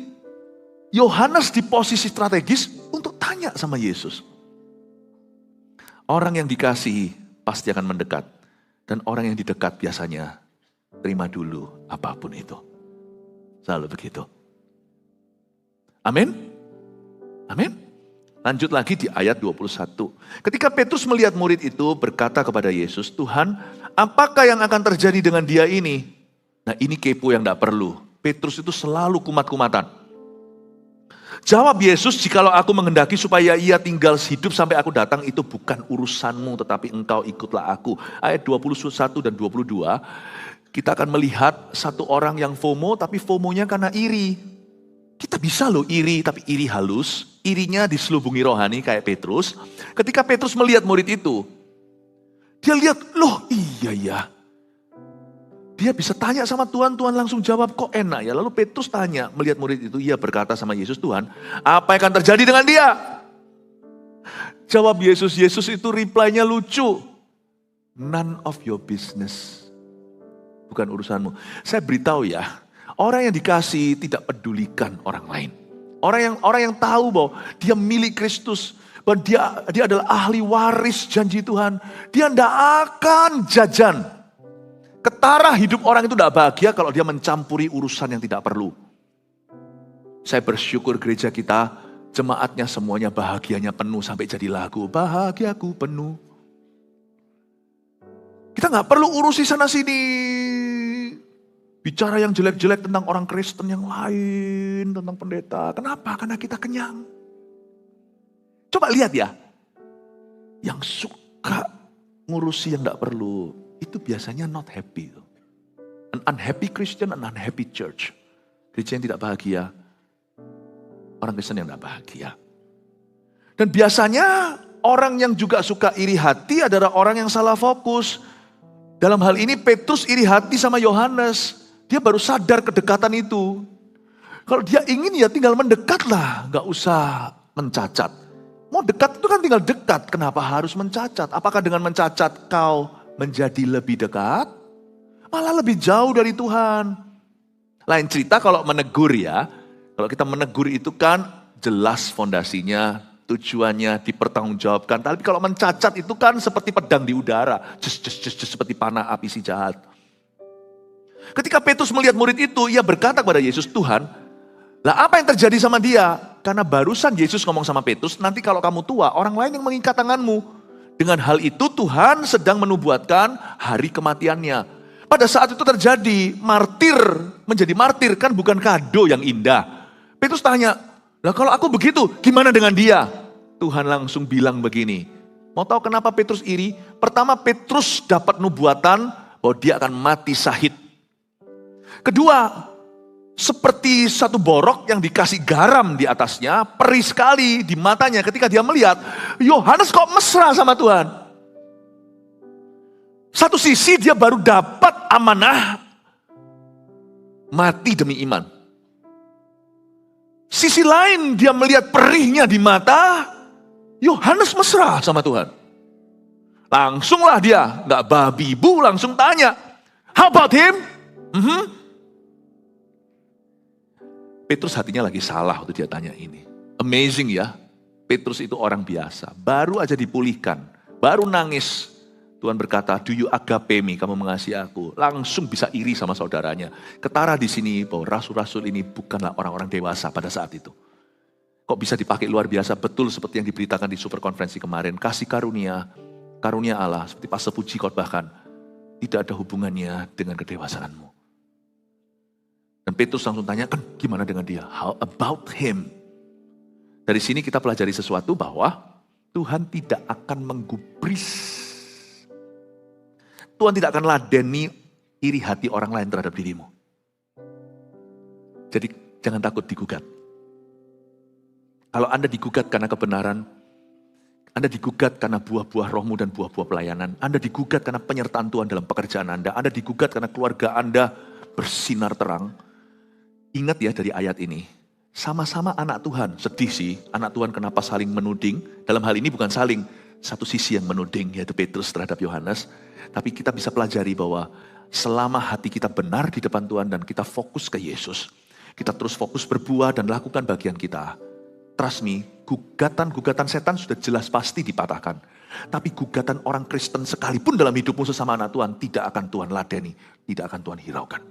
Yohanes di posisi strategis untuk tanya sama Yesus. Orang yang dikasihi pasti akan mendekat. Dan orang yang didekat biasanya terima dulu apapun itu. Selalu begitu. Amin? Amin? Lanjut lagi di ayat 21. Ketika Petrus melihat murid itu berkata kepada Yesus, Tuhan, apakah yang akan terjadi dengan dia ini? Nah ini kepo yang tidak perlu. Petrus itu selalu kumat-kumatan. Jawab Yesus, jikalau aku menghendaki supaya ia tinggal hidup sampai aku datang, itu bukan urusanmu, tetapi engkau ikutlah aku. Ayat 21 dan 22, kita akan melihat satu orang yang FOMO, tapi FOMO-nya karena iri. Kita bisa loh iri, tapi iri halus. Irinya diselubungi rohani kayak Petrus. Ketika Petrus melihat murid itu, dia lihat, loh iya ya. Dia bisa tanya sama Tuhan, Tuhan langsung jawab, kok enak ya. Lalu Petrus tanya, melihat murid itu, ia berkata sama Yesus, Tuhan, apa yang akan terjadi dengan dia? Jawab Yesus, Yesus itu reply-nya lucu. None of your business. Bukan urusanmu. Saya beritahu ya, orang yang dikasih tidak pedulikan orang lain. Orang yang tahu bahwa dia milik Kristus, bahwa dia adalah ahli waris janji Tuhan. Dia tidak akan jajan. Ketara hidup orang itu tidak bahagia kalau dia mencampuri urusan yang tidak perlu. Saya bersyukur gereja kita, jemaatnya semuanya bahagianya penuh sampai jadi lagu. Bahagiaku penuh. Kita nggak perlu urusi sana sini. Bicara yang jelek-jelek tentang orang Kristen yang lain, tentang pendeta. Kenapa? Karena kita kenyang. Coba lihat ya. Yang suka ngurusi yang nggak perlu. Itu biasanya not happy. An unhappy Christian, an unhappy church. Gereja yang tidak bahagia. Orang Kristen yang tidak bahagia. Dan biasanya orang yang juga suka iri hati adalah orang yang salah fokus. Dalam hal ini Petrus iri hati sama Yohanes. Dia baru sadar kedekatan itu. Kalau dia ingin ya tinggal mendekatlah. Gak usah mencacat. Mau dekat itu kan tinggal dekat. Kenapa harus mencacat? Apakah dengan mencacat kau menjadi lebih dekat, malah lebih jauh dari Tuhan. Lain cerita kalau menegur ya. Kalau kita menegur itu kan jelas fondasinya, tujuannya dipertanggungjawabkan. Tapi kalau mencacat itu kan seperti pedang di udara. Seperti panah api si jahat. Ketika Petrus melihat murid itu, ia berkata kepada Yesus, Tuhan, lah apa yang terjadi sama dia? Karena barusan Yesus ngomong sama Petrus, nanti kalau kamu tua, orang lain yang mengikat tanganmu. Dengan hal itu Tuhan sedang menubuatkan hari kematiannya. Pada saat itu terjadi martir, menjadi martir kan bukan kado yang indah. Petrus tanya, lah kalau aku begitu gimana dengan dia? Tuhan langsung bilang begini. Mau tahu kenapa Petrus iri? Pertama Petrus dapat nubuatan bahwa dia akan mati syahid. Kedua, seperti satu borok yang dikasih garam di atasnya, perih sekali di matanya ketika dia melihat, Yohanes kok mesra sama Tuhan. Satu sisi dia baru dapat amanah, mati demi iman. Sisi lain dia melihat perihnya di mata, Yohanes mesra sama Tuhan. Langsunglah dia, gak babi bu, langsung tanya, how about him? Petrus hatinya lagi salah waktu dia tanya ini. Amazing ya, Petrus itu orang biasa. Baru aja dipulihkan, baru nangis. Tuhan berkata, do you agape me, kamu mengasihi aku. Langsung bisa iri sama saudaranya. Ketara di sini bahwa rasul-rasul ini bukanlah orang-orang dewasa pada saat itu. Kok bisa dipakai luar biasa, betul seperti yang diberitakan di super konferensi kemarin. Kasih karunia Allah, seperti Pastor Puji khotbahkan. Tidak ada hubungannya dengan kedewasaanmu. Dan Petrus langsung tanya, kan gimana dengan dia? How about him? Dari sini kita pelajari sesuatu bahwa Tuhan tidak akan menggubris. Tuhan tidak akan ladeni iri hati orang lain terhadap dirimu. Jadi jangan takut digugat. Kalau Anda digugat karena kebenaran, Anda digugat karena buah-buah rohmu dan buah-buah pelayanan, Anda digugat karena penyertaan Tuhan dalam pekerjaan Anda digugat karena keluarga Anda bersinar terang, Ingat ya dari ayat ini, sama-sama anak Tuhan. Sedih sih, anak Tuhan kenapa saling menuding. Dalam hal ini bukan saling, satu sisi yang menuding, yaitu Petrus terhadap Yohanes. Tapi kita bisa pelajari bahwa selama hati kita benar di depan Tuhan dan kita fokus ke Yesus, kita terus fokus berbuah dan lakukan bagian kita. Trust me, gugatan-gugatan setan sudah jelas pasti dipatahkan. Tapi gugatan orang Kristen sekalipun dalam hidupmu sesama anak Tuhan, tidak akan Tuhan ladeni, tidak akan Tuhan hiraukan.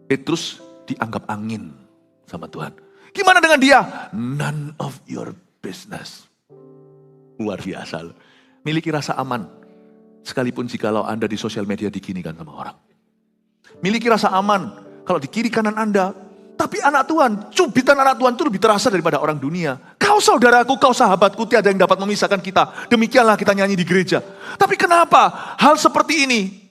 Petrus dianggap angin sama Tuhan. Gimana dengan dia? None of your business. Luar biasa. Miliki rasa aman. Sekalipun jikalau Anda di sosial media diginikan sama orang. Miliki rasa aman. Kalau di kiri kanan Anda. Tapi anak Tuhan, cubitan anak Tuhan itu lebih terasa daripada orang dunia. Kau saudaraku, kau sahabatku, tiada yang dapat memisahkan kita. Demikianlah kita nyanyi di gereja. Tapi kenapa hal seperti ini?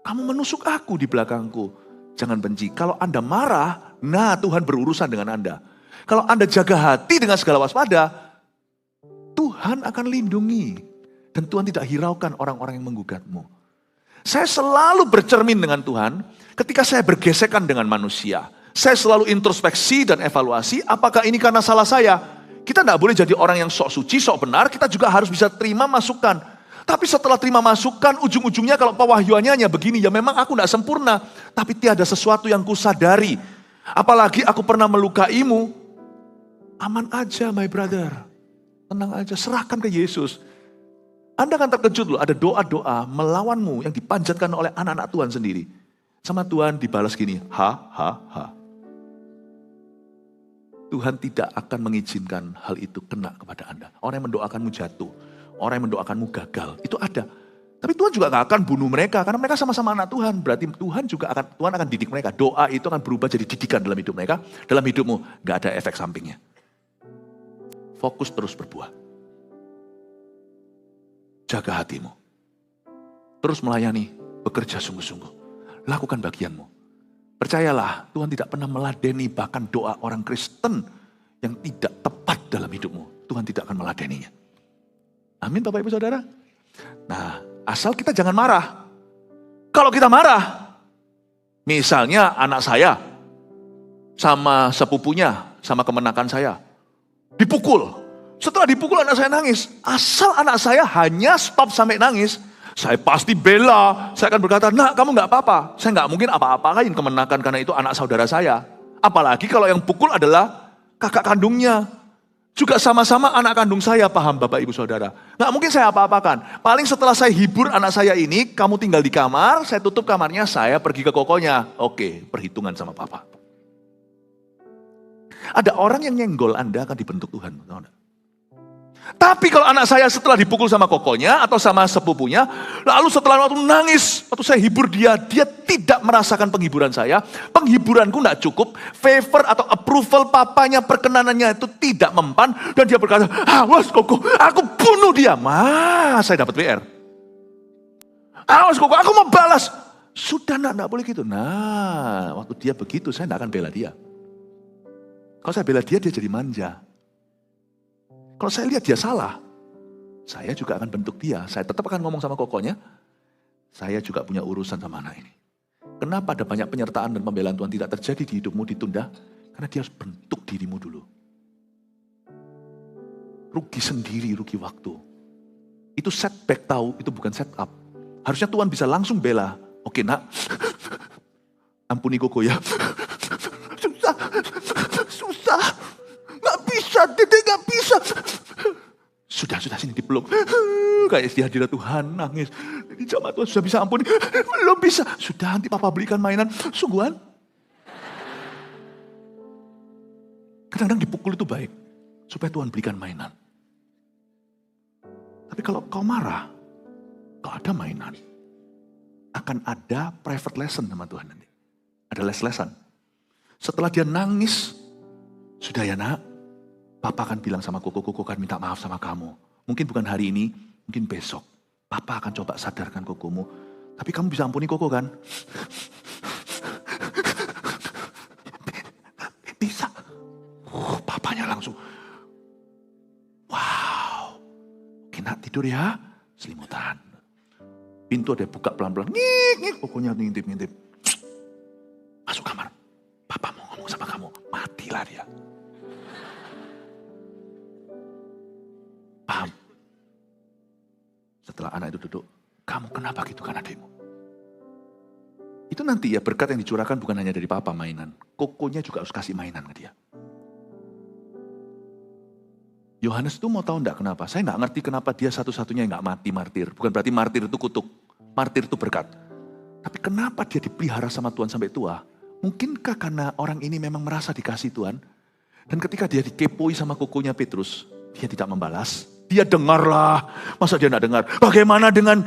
Kamu menusuk aku di belakangku. Jangan benci. Kalau Anda marah, nah Tuhan berurusan dengan Anda. Kalau Anda jaga hati dengan segala waspada, Tuhan akan lindungi. Dan Tuhan tidak hiraukan orang-orang yang menggugatmu. Saya selalu bercermin dengan Tuhan ketika saya bergesekan dengan manusia. Saya selalu introspeksi dan evaluasi, apakah ini karena salah saya? Kita tidak boleh jadi orang yang sok suci, sok benar, kita juga harus bisa terima masukan. Tapi setelah terima masukan, ujung-ujungnya kalau pewahyuannya hanya begini, ya memang aku tidak sempurna. Tapi tiada sesuatu yang kusadari. Apalagi aku pernah melukaimu. Aman aja my brother. Tenang aja, serahkan ke Yesus. Anda akan terkejut loh, ada doa-doa melawanmu yang dipanjatkan oleh anak-anak Tuhan sendiri. Sama Tuhan dibalas gini, ha. Tuhan tidak akan mengizinkan hal itu kena kepada Anda. Orang yang mendoakanmu jatuh. Orang yang mendoakanmu gagal, itu ada. Tapi Tuhan juga gak akan bunuh mereka, karena mereka sama-sama anak Tuhan. Berarti Tuhan akan didik mereka. Doa itu akan berubah jadi didikan dalam hidup mereka. Dalam hidupmu, gak ada efek sampingnya. Fokus terus berbuah. Jaga hatimu. Terus melayani, bekerja sungguh-sungguh. Lakukan bagianmu. Percayalah, Tuhan tidak pernah meladeni bahkan doa orang Kristen yang tidak tepat dalam hidupmu. Tuhan tidak akan meladeninya. Amin Bapak Ibu Saudara. Nah, asal kita jangan marah. Kalau kita marah, misalnya anak saya sama sepupunya, sama kemenakan saya, dipukul. Setelah dipukul anak saya nangis. Asal anak saya hanya stop sampai nangis, saya pasti bela. Saya akan berkata, nak kamu gak apa-apa. Saya gak mungkin apa-apain kemenakan karena itu anak saudara saya. Apalagi kalau yang pukul adalah kakak kandungnya. Juga sama-sama anak kandung saya, paham Bapak Ibu Saudara. Nggak mungkin saya apa-apakan. Paling setelah saya hibur anak saya ini, kamu tinggal di kamar, saya tutup kamarnya, saya pergi ke kokonya. Oke, perhitungan sama Papa. Ada orang yang nyenggol Anda akan dibentuk Tuhan. Tahu enggak? Tapi kalau anak saya setelah dipukul sama kokonya atau sama sepupunya, lalu setelah waktu nangis, waktu saya hibur dia tidak merasakan penghiburan saya. Penghiburanku tidak cukup, favor atau approval papanya, perkenanannya itu tidak mempan. Dan dia berkata, awas koko, aku bunuh dia. Saya dapat PR. Awas koko, aku mau balas. Sudah tidak boleh gitu. Nah, waktu dia begitu, saya tidak akan bela dia. Kalau saya bela dia jadi manja. Kalau saya lihat dia salah, saya juga akan bentuk dia. Saya tetap akan ngomong sama kokonya, saya juga punya urusan sama anak ini. Kenapa ada banyak penyertaan dan pembelaan Tuhan tidak terjadi di hidupmu ditunda? Karena dia harus bentuk dirimu dulu. Rugi sendiri, rugi waktu. Itu setback tahu, itu bukan setup. Harusnya Tuhan bisa langsung bela. Oke nak, ampuni koko ya. Susah. Gak bisa, Dede gak bisa. Sudah sini dipeluk. Kayak di hadirat Tuhan, nangis. Di jamaah Tuhan sudah bisa ampuni. Belum bisa. Sudah nanti Papa belikan mainan. Sungguhan. Kadang-kadang dipukul itu baik. Supaya Tuhan belikan mainan. Tapi kalau kau marah, kalau ada mainan, akan ada private lesson sama Tuhan nanti. Ada les-lesan. Setelah dia nangis, sudah ya nak, Papa akan bilang sama Koko akan minta maaf sama kamu. Mungkin bukan hari ini, mungkin besok. Papa akan coba sadarkan Kokomu. Tapi kamu bisa ampuni Koko kan? Bisa. Papanya langsung. Wow. Oke nak tidur ya. Selimutan. Pintu ada buka pelan-pelan. Ngik. Kokonya ngintip-ngintip. Masuk kamar. gila dia. Paham? Setelah anak itu duduk, kamu kenapa gitu kan adikmu? Itu nanti ya berkat yang dicurahkan bukan hanya dari papa mainan. Kokonya juga harus kasih mainan ke dia. Yohanes itu mau tahu enggak kenapa? Saya enggak ngerti kenapa dia satu-satunya yang enggak mati martir. Bukan berarti martir itu kutuk. Martir itu berkat. Tapi kenapa dia dipelihara sama Tuhan sampai tua? Mungkinkah karena orang ini memang merasa dikasih Tuhan? Dan ketika dia dikepoi sama kokonya Petrus, dia tidak membalas. Dia dengarlah. Masa dia enggak dengar? Bagaimana dengan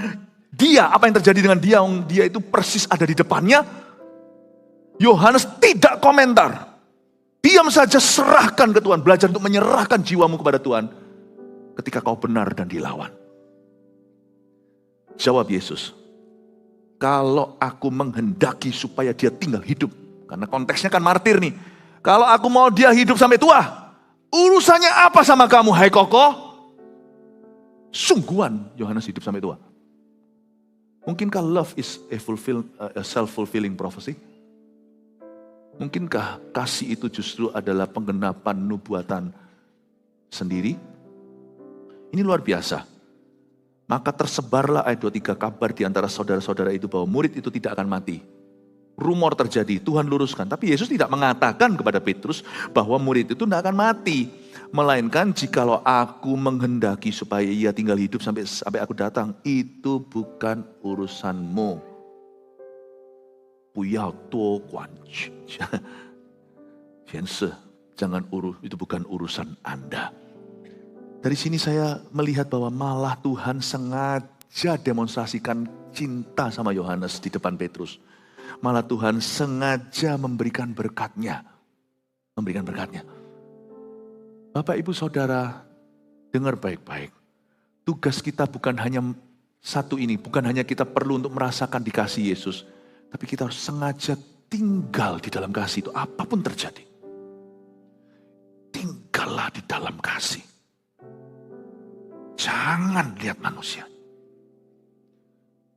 dia? Apa yang terjadi dengan dia? Dia itu persis ada di depannya. Yohanes tidak komentar. Diam saja, serahkan ke Tuhan. Belajar untuk menyerahkan jiwamu kepada Tuhan. Ketika kau benar dan dilawan. Jawab Yesus. Kalau aku menghendaki supaya dia tinggal hidup. Karena konteksnya kan martir nih. Kalau aku mau dia hidup sampai tua. Urusannya apa sama kamu, hai koko? Sungguhan Yohanes hidup sampai tua. Mungkinkah love is a self-fulfilling prophecy? Mungkinkah kasih itu justru adalah penggenapan nubuatan sendiri? Ini luar biasa. Maka tersebarlah ayat 23 kabar di antara saudara-saudara itu bahwa murid itu tidak akan mati. Rumor terjadi, Tuhan luruskan. Tapi Yesus tidak mengatakan kepada Petrus bahwa murid itu tidak akan mati. Melainkan jikalau aku menghendaki supaya ia tinggal hidup sampai aku datang, itu bukan urusanmu. Jangan itu bukan urusan Anda. Dari sini saya melihat bahwa malah Tuhan sengaja demonstrasikan cinta sama Yohanes di depan Petrus. Malah Tuhan sengaja memberikan berkatnya. Bapak, Ibu, Saudara, dengar baik-baik. Tugas kita bukan hanya satu ini. Bukan hanya kita perlu untuk merasakan dikasih Yesus. Tapi kita harus sengaja tinggal di dalam kasih itu. Apapun terjadi. Tinggallah di dalam kasih. Jangan lihat manusia.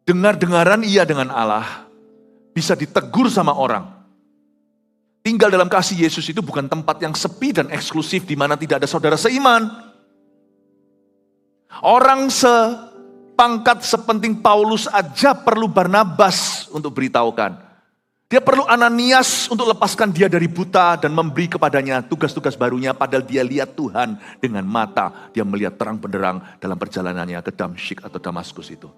Dengar-dengaran iya dengan Allah. Bisa ditegur sama orang. Tinggal dalam kasih Yesus itu bukan tempat yang sepi dan eksklusif di mana tidak ada saudara seiman. Orang sepangkat sepenting Paulus aja perlu Barnabas untuk beritahukan. Dia perlu Ananias untuk lepaskan dia dari buta dan memberi kepadanya tugas-tugas barunya. Padahal dia lihat Tuhan dengan mata. Dia melihat terang benderang dalam perjalanannya ke Damsyik atau Damaskus itu.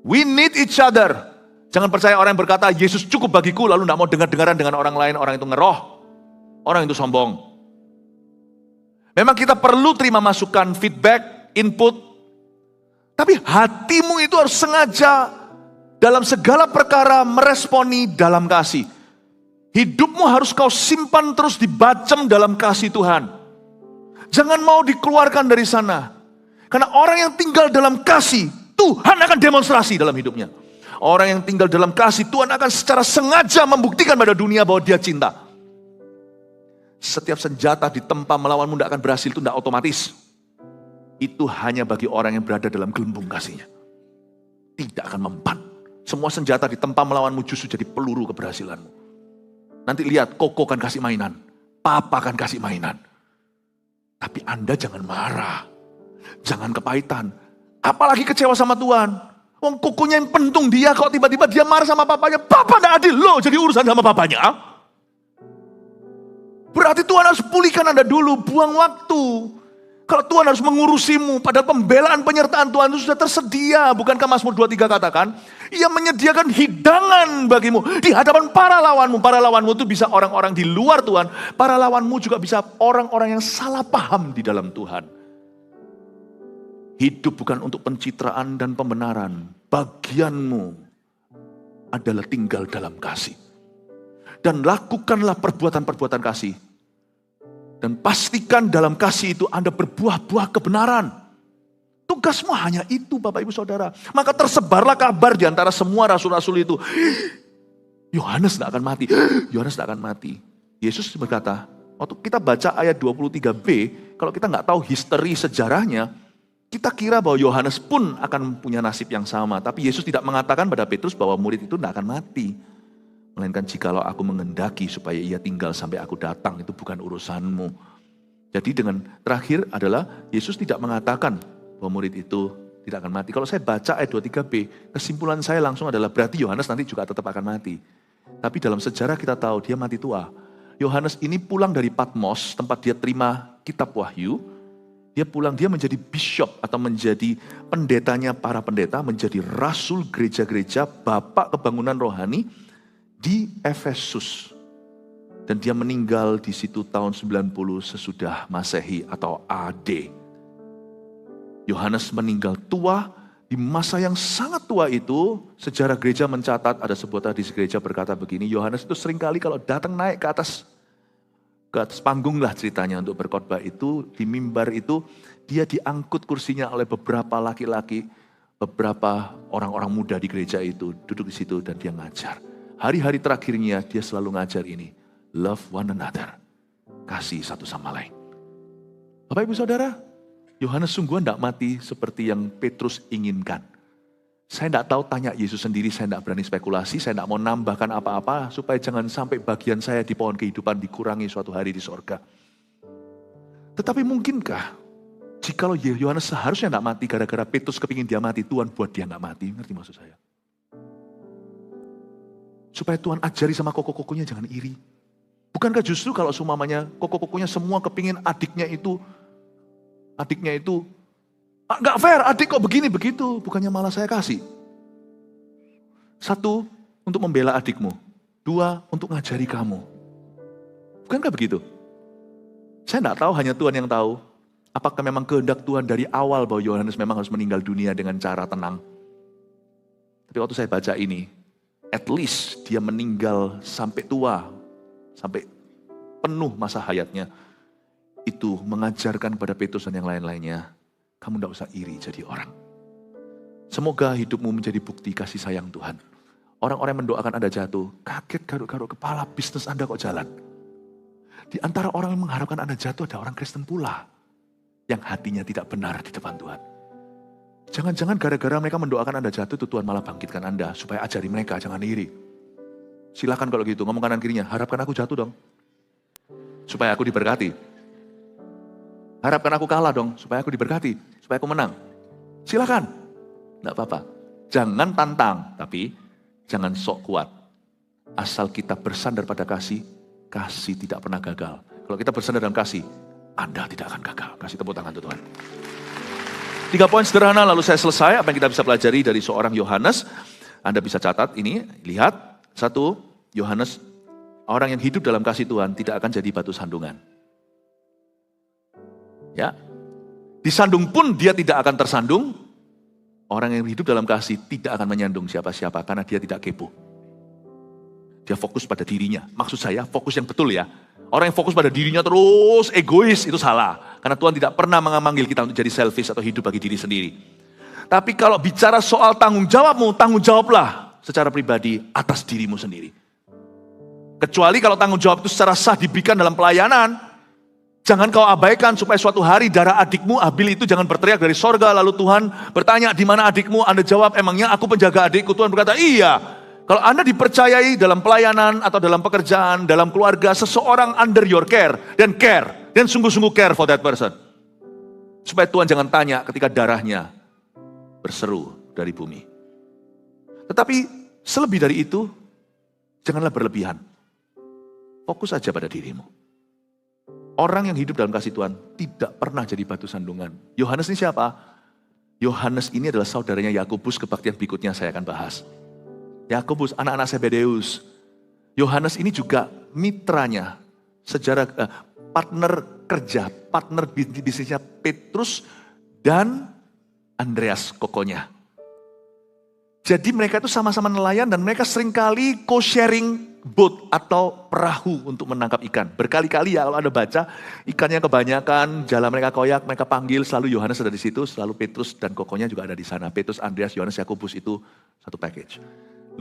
We need each other. Jangan percaya orang yang berkata, Yesus cukup bagiku, lalu tidak mau dengar-dengaran dengan orang lain. Orang itu ngeroh. Orang itu sombong. Memang kita perlu terima masukan, feedback, input. Tapi hatimu itu harus sengaja dalam segala perkara meresponi dalam kasih. Hidupmu harus kau simpan terus dibacem dalam kasih Tuhan. Jangan mau dikeluarkan dari sana. Karena orang yang tinggal dalam kasih, Tuhan akan demonstrasi dalam hidupnya. Orang yang tinggal dalam kasih, Tuhan akan secara sengaja membuktikan pada dunia bahwa dia cinta. Setiap senjata ditempa melawanmu tidak akan berhasil, itu tidak otomatis. Itu hanya bagi orang yang berada dalam gelembung kasihnya. Tidak akan mempan. Semua senjata ditempa melawanmu justru jadi peluru keberhasilanmu. Nanti lihat, Koko akan kasih mainan. Papa akan kasih mainan. Tapi Anda jangan marah. Jangan kepahitan. Apalagi kecewa sama Tuhan. Wong Kokonya yang pentung dia, kok tiba-tiba dia marah sama papanya. Papa tidak adil, lo jadi urusan sama papanya. Berarti Tuhan harus pulihkan Anda dulu, buang waktu. Kalau Tuhan harus mengurusimu, padahal pembelaan penyertaan Tuhan itu sudah tersedia. Bukankah Mazmur 23 katakan, Ia menyediakan hidangan bagimu di hadapan para lawanmu. Para lawanmu itu bisa orang-orang di luar Tuhan. Para lawanmu juga bisa orang-orang yang salah paham di dalam Tuhan. Hidup bukan untuk pencitraan dan pembenaran. Bagianmu adalah tinggal dalam kasih. Dan lakukanlah perbuatan-perbuatan kasih. Dan pastikan dalam kasih itu Anda berbuah-buah kebenaran. Tugasmu hanya itu, Bapak Ibu Saudara. Maka tersebarlah kabar di antara semua rasul-rasul itu. Yohanes tidak akan mati. Yohanes tidak akan mati. Yesus berkata, waktu kita baca ayat 23b, kalau kita nggak tahu histori sejarahnya, kita kira bahwa Yohanes pun akan punya nasib yang sama. Tapi Yesus tidak mengatakan pada Petrus bahwa murid itu tidak akan mati. Melainkan jikalau aku mengendaki supaya ia tinggal sampai aku datang, itu bukan urusanmu. Jadi dengan terakhir adalah Yesus tidak mengatakan bahwa murid itu tidak akan mati. Kalau saya baca ayat 23b, kesimpulan saya langsung adalah berarti Yohanes nanti juga tetap akan mati. Tapi dalam sejarah kita tahu dia mati tua. Yohanes ini pulang dari Patmos, tempat dia terima kitab Wahyu. Dia pulang, dia menjadi bishop atau menjadi pendetanya para pendeta, menjadi rasul gereja-gereja, bapak kebangunan rohani di Efesus. Dan dia meninggal di situ tahun 90 sesudah Masehi atau AD. Yohanes meninggal tua, di masa yang sangat tua itu, sejarah gereja mencatat, ada sebuah tradisi gereja berkata begini, Yohanes itu seringkali kalau datang naik ke atas panggung lah ceritanya untuk berkhotbah itu, di mimbar itu, dia diangkut kursinya oleh beberapa laki-laki, beberapa orang-orang muda di gereja itu, duduk di situ dan dia ngajar. Hari-hari terakhirnya dia selalu ngajar ini, love one another, kasih satu sama lain. Bapak Ibu Saudara, Yohanes sungguh tidak mati seperti yang Petrus inginkan. Saya tidak tahu, tanya Yesus sendiri, saya tidak berani spekulasi, saya tidak mau nambahkan apa-apa, supaya jangan sampai bagian saya di pohon kehidupan dikurangi suatu hari di sorga. Tetapi mungkinkah, jikalau Yohanes seharusnya tidak mati, gara-gara Petrus kepingin dia mati, Tuhan buat dia tidak mati, ngerti maksud saya? Supaya Tuhan ajari sama koko-kokonya jangan iri. Bukankah justru kalau seumpamanya koko-kokonya semua kepingin adiknya itu nggak fair, adik kok begini begitu, bukannya malah saya kasih. Satu, untuk membela adikmu. Dua, untuk ngajari kamu. Bukankah begitu? Saya nggak tahu, hanya Tuhan yang tahu. Apakah memang kehendak Tuhan dari awal bahwa Yohanes memang harus meninggal dunia dengan cara tenang. Tapi waktu saya baca ini, at least dia meninggal sampai tua, sampai penuh masa hayatnya. Itu mengajarkan kepada Petrus dan yang lain-lainnya, kamu tidak usah iri jadi orang. Semoga hidupmu menjadi bukti kasih sayang Tuhan. Orang-orang yang mendoakan Anda jatuh, kaget garuk-garuk kepala, bisnis Anda kok jalan. Di antara orang yang mengharapkan Anda jatuh ada orang Kristen pula, yang hatinya tidak benar di depan Tuhan. Jangan-jangan gara-gara mereka mendoakan Anda jatuh, itu Tuhan malah bangkitkan Anda, supaya ajari mereka, jangan iri. Silakan kalau gitu, ngomong kanan kirinya, harapkan aku jatuh dong, supaya aku diberkati. Harapkan aku kalah dong, supaya aku diberkati, supaya aku menang. Silakan, enggak apa-apa. Jangan tantang, tapi jangan sok kuat. Asal kita bersandar pada kasih, kasih tidak pernah gagal. Kalau kita bersandar dalam kasih, Anda tidak akan gagal. Kasih tepuk tangan untuk Tuhan. 3 poin sederhana, lalu saya selesai. Apa yang kita bisa pelajari dari seorang Yohanes? Anda bisa catat ini, lihat. 1, Yohanes, orang yang hidup dalam kasih Tuhan tidak akan jadi batu sandungan. Ya, disandung pun dia tidak akan tersandung. Orang yang hidup dalam kasih tidak akan menyandung siapa-siapa karena dia tidak kepo. Dia fokus pada dirinya. Maksud saya fokus yang betul ya. Orang yang fokus pada dirinya terus egois itu salah. Karena Tuhan tidak pernah memanggil kita untuk jadi selfish atau hidup bagi diri sendiri. Tapi kalau bicara soal tanggung jawabmu, tanggung jawablah secara pribadi atas dirimu sendiri. Kecuali kalau tanggung jawab itu secara sah diberikan dalam pelayanan. Jangan kau abaikan supaya suatu hari darah adikmu Habil itu jangan berteriak dari sorga. Lalu Tuhan bertanya, di mana adikmu? Anda jawab, emangnya aku penjaga adikku? Tuhan berkata, iya. Kalau Anda dipercayai dalam pelayanan atau dalam pekerjaan, dalam keluarga, seseorang under your care. Dan sungguh-sungguh care for that person. Supaya Tuhan jangan tanya ketika darahnya berseru dari bumi. Tetapi selebih dari itu, janganlah berlebihan. Fokus saja pada dirimu. Orang yang hidup dalam kasih Tuhan tidak pernah jadi batu sandungan. Yohanes ini siapa? Yohanes ini adalah saudaranya Yakobus, kebaktian berikutnya saya akan bahas. Yakobus, anak-anak Zebedeus. Yohanes ini juga mitranya, partner kerja, partner bisnisnya Petrus dan Andreas kokonya. Jadi mereka itu sama-sama nelayan dan mereka seringkali co-sharing boat atau perahu untuk menangkap ikan. Berkali-kali ya kalau Anda baca, ikannya kebanyakan, jalan mereka koyak, mereka panggil, selalu Yohanes ada di situ, selalu Petrus dan kokonya juga ada di sana. Petrus, Andreas, Yohanes, Yakobus itu satu package.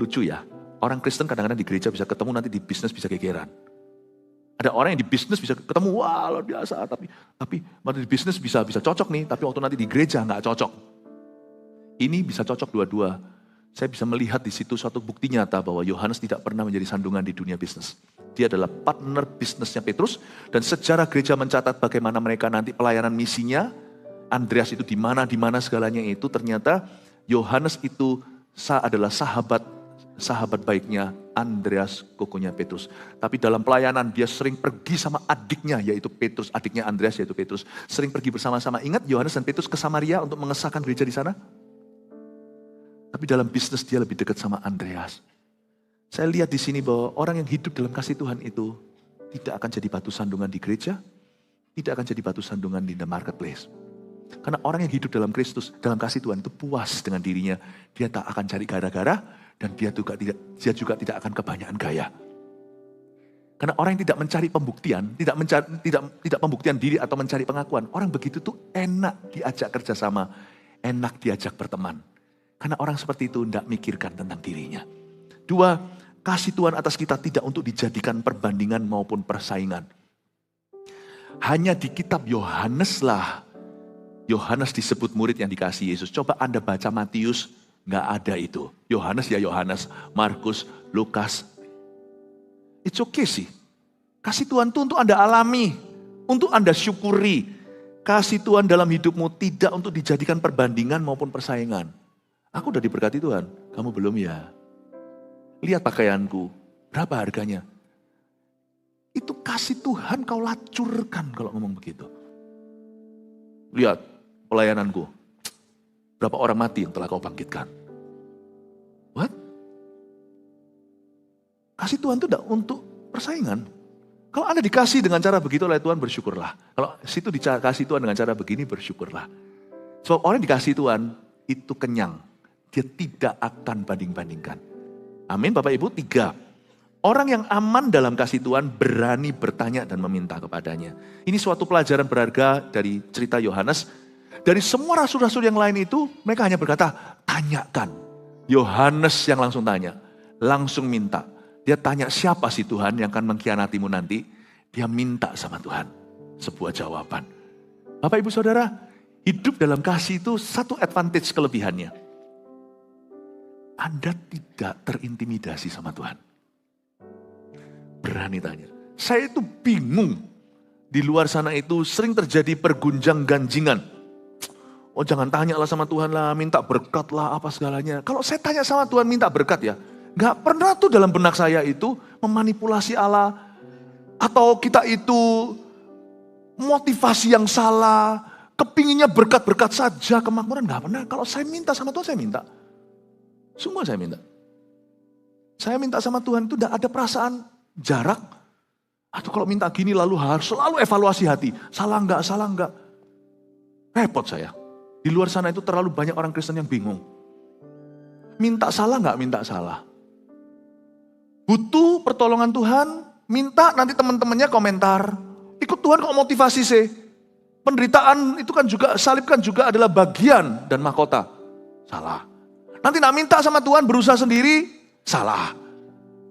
Lucu ya, orang Kristen kadang-kadang di gereja bisa ketemu, nanti di bisnis bisa gegeran. Ada orang yang di bisnis bisa ketemu, wah luar biasa, tapi di bisnis bisa cocok nih, tapi waktu nanti di gereja nggak cocok. Ini bisa cocok dua-dua. Saya bisa melihat di situ suatu bukti nyata bahwa Yohanes tidak pernah menjadi sandungan di dunia bisnis. Dia adalah partner bisnisnya Petrus, dan sejarah gereja mencatat bagaimana mereka nanti pelayanan misinya. Andreas itu di mana segalanya itu, ternyata Yohanes itu adalah sahabat baiknya Andreas, kokonya Petrus. Tapi dalam pelayanan dia sering pergi sama adiknya yaitu Petrus, adiknya Andreas yaitu Petrus. Sering pergi bersama-sama. Ingat Yohanes dan Petrus ke Samaria untuk mengesahkan gereja di sana? Tapi dalam bisnis dia lebih dekat sama Andreas. Saya lihat di sini bahwa orang yang hidup dalam kasih Tuhan itu tidak akan jadi batu sandungan di gereja, tidak akan jadi batu sandungan di the marketplace. Karena orang yang hidup dalam Kristus, dalam kasih Tuhan itu puas dengan dirinya. Dia tak akan cari gara-gara, dan dia juga tidak akan kebanyakan gaya. Karena orang yang tidak mencari pembuktian, tidak pembuktian diri atau mencari pengakuan, orang begitu tuh enak diajak kerjasama, enak diajak berteman. Karena orang seperti itu tidak mikirkan tentang dirinya. 2, kasih Tuhan atas kita tidak untuk dijadikan perbandingan maupun persaingan. Hanya di kitab Yohanes lah, Yohanes disebut murid yang dikasih Yesus. Coba Anda baca Matius, nggak ada itu. Yohanes ya Yohanes, Markus, Lukas. It's okay sih. Kasih Tuhan itu untuk Anda alami, untuk Anda syukuri. Kasih Tuhan dalam hidupmu tidak untuk dijadikan perbandingan maupun persaingan. Aku udah diberkati Tuhan, kamu belum ya? Lihat pakaianku, berapa harganya? Itu kasih Tuhan kau lacurkan kalau ngomong begitu. Lihat pelayananku, berapa orang mati yang telah kau bangkitkan? What? Kasih Tuhan itu tidak untuk persaingan. Kalau Anda dikasih dengan cara begitu oleh Tuhan, bersyukurlah. Kalau situ dikasih Tuhan dengan cara begini, bersyukurlah. Sebab orang yang dikasih Tuhan itu kenyang. Dia tidak akan banding-bandingkan. Amin Bapak Ibu. 3, orang yang aman dalam kasih Tuhan berani bertanya dan meminta kepadanya. Ini suatu pelajaran berharga dari cerita Yohanes. Dari semua rasul-rasul yang lain itu, mereka hanya berkata, tanyakan. Yohanes yang langsung tanya, langsung minta. Dia tanya, siapa sih Tuhan yang akan mengkhianatimu nanti? Dia minta sama Tuhan sebuah jawaban. Bapak Ibu Saudara, hidup dalam kasih itu satu advantage kelebihannya. Anda tidak terintimidasi sama Tuhan. Berani tanya. Saya itu bingung. Di luar sana itu sering terjadi pergunjang-ganjingan. Oh jangan tanyalah sama Tuhan lah, minta berkat lah, apa segalanya. Kalau saya tanya sama Tuhan minta berkat ya, gak pernah tuh dalam benak saya itu memanipulasi Allah. Atau kita itu motivasi yang salah, kepinginnya berkat-berkat saja, kemakmuran gak pernah. Kalau saya minta sama Tuhan, saya minta. Semua saya minta. Saya minta sama Tuhan itu tidak ada perasaan jarak. Atau kalau minta gini lalu harus selalu evaluasi hati. Salah enggak. Repot saya. Di luar sana itu terlalu banyak orang Kristen yang bingung. Minta salah enggak minta salah. Butuh pertolongan Tuhan, minta nanti teman-temannya komentar. Ikut Tuhan kok motivasi sih. Penderitaan itu kan juga, salib kan juga adalah bagian dan mahkota. Salah. Nanti nak minta sama Tuhan berusaha sendiri, salah.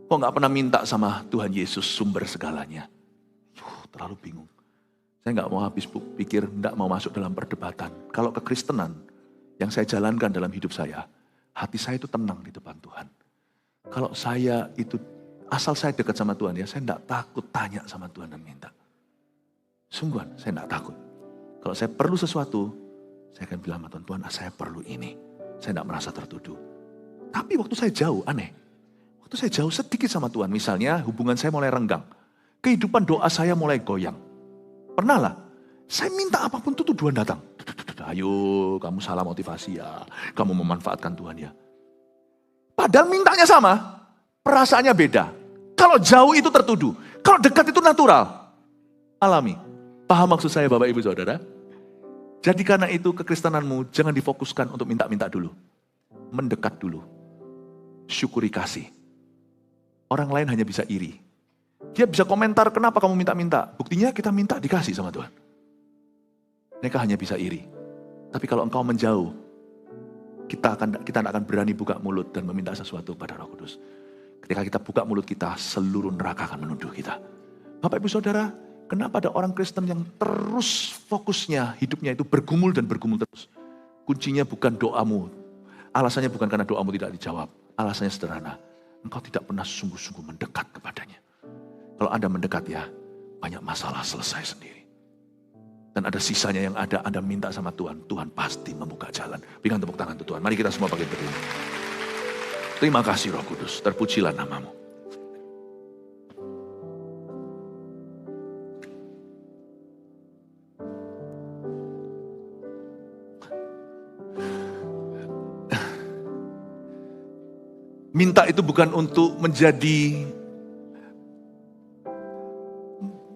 Kok gak pernah minta sama Tuhan Yesus sumber segalanya? Terlalu bingung. Saya gak mau habis pikir, gak mau masuk dalam perdebatan. Kalau kekristenan yang saya jalankan dalam hidup saya, hati saya itu tenang di depan Tuhan. Kalau saya itu, asal saya dekat sama Tuhan ya, saya gak takut tanya sama Tuhan dan minta. Sungguhan, saya gak takut. Kalau saya perlu sesuatu, saya akan bilang sama Tuhan, saya perlu ini. Saya tidak merasa tertuduh. Tapi waktu saya jauh, aneh. Waktu saya jauh sedikit sama Tuhan. Misalnya hubungan saya mulai renggang. Kehidupan doa saya mulai goyang. Pernah lah. Saya minta apapun tuh Tuhan datang. Ayo kamu salah motivasi ya. Kamu memanfaatkan Tuhan ya. Padahal mintanya sama. Perasaannya beda. Kalau jauh itu tertuduh. Kalau dekat itu natural. Alami. Paham maksud saya Bapak Ibu Saudara? Jadi karena itu kekristenanmu jangan difokuskan untuk minta-minta dulu. Mendekat dulu. Syukuri kasih. Orang lain hanya bisa iri. Dia bisa komentar kenapa kamu minta-minta. Buktinya kita minta dikasih sama Tuhan. Mereka hanya bisa iri. Tapi kalau engkau menjauh, kita tidak akan berani buka mulut dan meminta sesuatu pada Roh Kudus. Ketika kita buka mulut kita, seluruh neraka akan menuduh kita. Bapak Ibu Saudara, kenapa ada orang Kristen yang terus fokusnya hidupnya itu bergumul dan bergumul terus? Kuncinya bukan doamu. Alasannya bukan karena doamu tidak dijawab. Alasannya sederhana. Engkau tidak pernah sungguh-sungguh mendekat kepadanya. Kalau Anda mendekat ya, banyak masalah selesai sendiri. Dan ada sisanya yang ada, Anda minta sama Tuhan. Tuhan pasti membuka jalan. Berikan tepuk tangan untuk Tuhan. Mari kita semua pakai berdiri. Terima kasih Roh Kudus. Terpujilah namamu. Minta itu bukan untuk menjadi...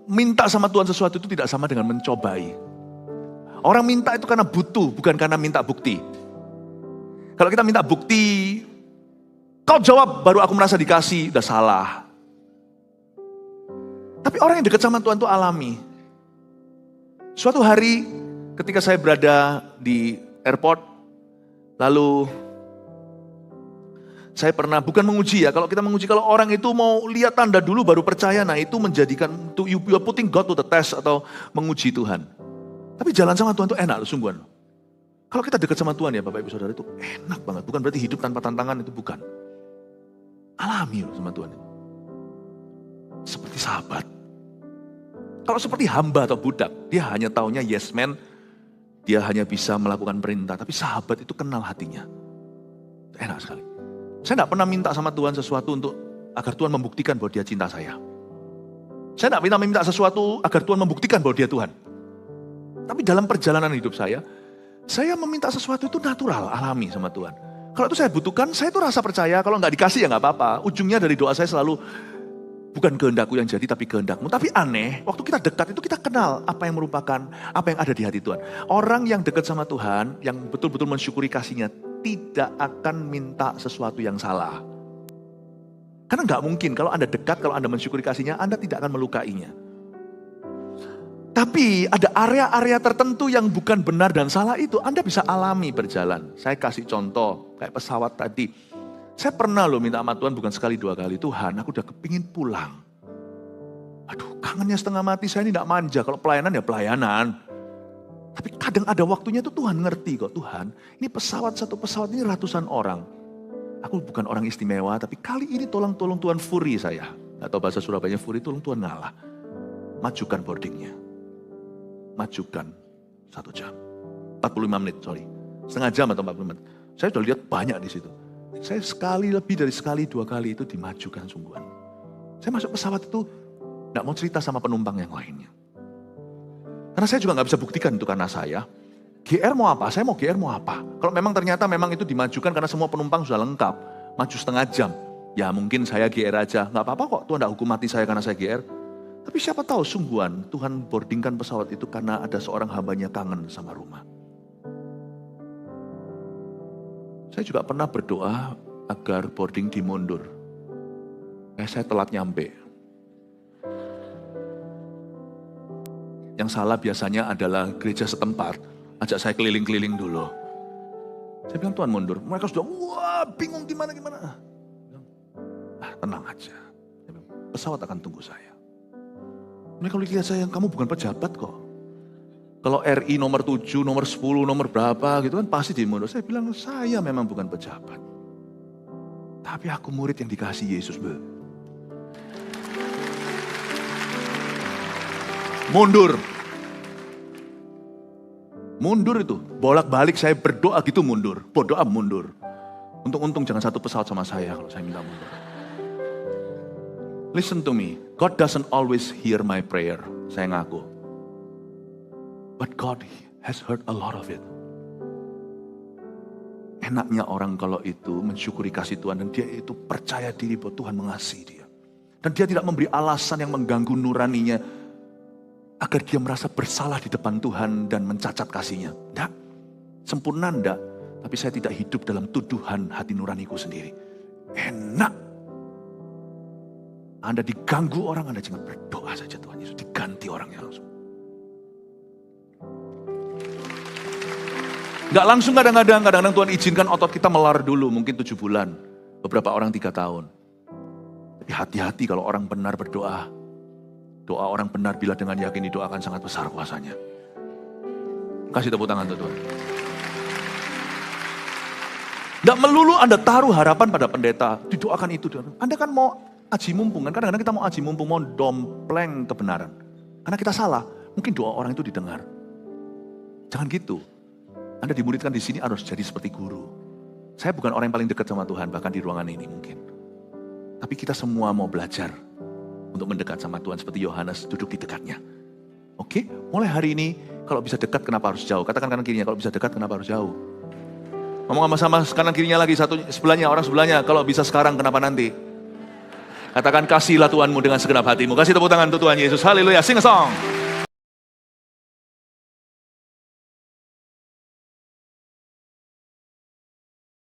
Minta sama Tuhan sesuatu itu tidak sama dengan mencobai. Orang minta itu karena butuh, bukan karena minta bukti. Kalau kita minta bukti, kau jawab baru aku merasa dikasih, udah salah. Tapi orang yang dekat sama Tuhan itu alami. Suatu hari ketika saya berada di airport, lalu saya pernah, bukan menguji ya, kalau kita menguji, kalau orang itu mau lihat tanda dulu baru percaya, nah itu menjadikan, you are putting God to the test atau menguji Tuhan. Tapi jalan sama Tuhan itu enak loh, sungguhan. Kalau kita dekat sama Tuhan ya Bapak Ibu Saudara itu enak banget, bukan berarti hidup tanpa tantangan, itu bukan. Alami loh sama Tuhan itu. Seperti sahabat. Kalau seperti hamba atau budak, dia hanya taunya yes man, dia hanya bisa melakukan perintah, tapi sahabat itu kenal hatinya. Enak sekali. Saya tidak pernah minta sama Tuhan sesuatu untuk agar Tuhan membuktikan bahwa dia cinta saya. Saya tidak minta sesuatu agar Tuhan membuktikan bahwa dia Tuhan. Tapi dalam perjalanan hidup saya meminta sesuatu itu natural, alami sama Tuhan. Kalau itu saya butuhkan, saya itu rasa percaya. Kalau nggak dikasih ya nggak apa-apa. Ujungnya dari doa saya selalu, bukan kehendakku yang jadi, tapi kehendakmu. Tapi aneh, waktu kita dekat itu kita kenal apa yang merupakan, apa yang ada di hati Tuhan. Orang yang dekat sama Tuhan, yang betul-betul mensyukuri kasihnya, tidak akan minta sesuatu yang salah. Karena nggak mungkin, kalau Anda dekat, kalau Anda mensyukuri kasihnya, Anda tidak akan melukainya. Tapi ada area-area tertentu yang bukan benar dan salah itu, Anda bisa alami berjalan. Saya kasih contoh, kayak pesawat tadi. Saya pernah loh minta sama Tuhan, bukan sekali dua kali, Tuhan aku udah kepingin pulang. Aduh, kangennya setengah mati, saya ini tidak manja, kalau pelayanan ya pelayanan. Tapi kadang ada waktunya itu Tuhan ngerti kok, Tuhan ini pesawat, satu pesawat ini ratusan orang. Aku bukan orang istimewa, tapi kali ini tolong Tuhan furi saya. Atau bahasa Surabaya furi, tolong Tuhan ngalah. Majukan boardingnya. Majukan 1 jam. 45 menit, sorry. Setengah jam atau 40 menit. Saya sudah lihat banyak di situ. Saya lebih dari sekali, 2 kali itu dimajukan sungguhan. Saya masuk pesawat itu, tidak mau cerita sama penumpang yang lainnya. Karena saya juga nggak bisa buktikan itu karena saya. GR mau apa? Saya mau GR mau apa? Kalau memang ternyata memang itu dimajukan karena semua penumpang sudah lengkap. Maju setengah jam. Ya mungkin saya GR aja. Nggak apa-apa kok, Tuhan nggak hukum mati saya karena saya GR. Tapi siapa tahu sungguhan Tuhan boardingkan pesawat itu karena ada seorang hambanya kangen sama rumah. Saya juga pernah berdoa agar boarding dimundur. Saya telat nyampe. Yang salah biasanya adalah gereja setempat. Ajak saya keliling-keliling dulu. Saya bilang Tuhan mundur. Mereka sudah wah bingung gimana. Tenang aja. Pesawat akan tunggu saya. Mereka lihat saya, kamu bukan pejabat kok. Kalau RI nomor 7, nomor 10, nomor berapa gitu kan pasti dimundur. Saya bilang saya memang bukan pejabat. Tapi aku murid yang dikasih Yesus. Mundur itu, bolak-balik saya berdoa gitu mundur, berdoa mundur. Untung-untung jangan satu pesawat sama saya kalau saya minta mundur. Listen to me, God doesn't always hear my prayer, saya ngaku. But God has heard a lot of it. Enaknya orang kalau itu mensyukuri kasih Tuhan dan dia itu percaya diri bahwa Tuhan mengasihi dia. Dan dia tidak memberi alasan yang mengganggu nuraninya, agar dia merasa bersalah di depan Tuhan dan mencacat kasihnya. Tidak, sempurna tidak. Tapi saya tidak hidup dalam tuduhan hati nuraniku sendiri. Enak. Anda diganggu orang, Anda jangan berdoa saja Tuhan Yesus. Diganti orangnya langsung. Nggak langsung kadang-kadang Tuhan izinkan otot kita melar dulu. Mungkin 7 bulan. Beberapa orang 3 tahun. Tapi hati-hati kalau orang benar berdoa. Doa orang benar bila dengan yakin didoakan sangat besar kuasanya. Kasih tepuk tangan untuk Tuhan. Nggak melulu Anda taruh harapan pada pendeta, didoakan itu. Anda kan mau aji mumpung, kan kadang-kadang kita mau aji mumpung, mau dompleng kebenaran. Karena kita salah, mungkin doa orang itu didengar. Jangan gitu. Anda dimuridkan di sini harus jadi seperti guru. Saya bukan orang yang paling dekat sama Tuhan, bahkan di ruangan ini mungkin. Tapi kita semua mau belajar untuk mendekat sama Tuhan seperti Yohanes duduk di dekatnya. Oke, mulai hari ini kalau bisa dekat kenapa harus jauh? Katakan kanan kirinya, kalau bisa dekat kenapa harus jauh? Ngomong sama kanan kirinya lagi, satu sebelahnya, orang sebelahnya, kalau bisa sekarang kenapa nanti? Katakan kasihlah Tuhanmu dengan segenap hatimu. Kasih tepuk tangan untuk Tuhan Yesus. Haleluya, sing a song.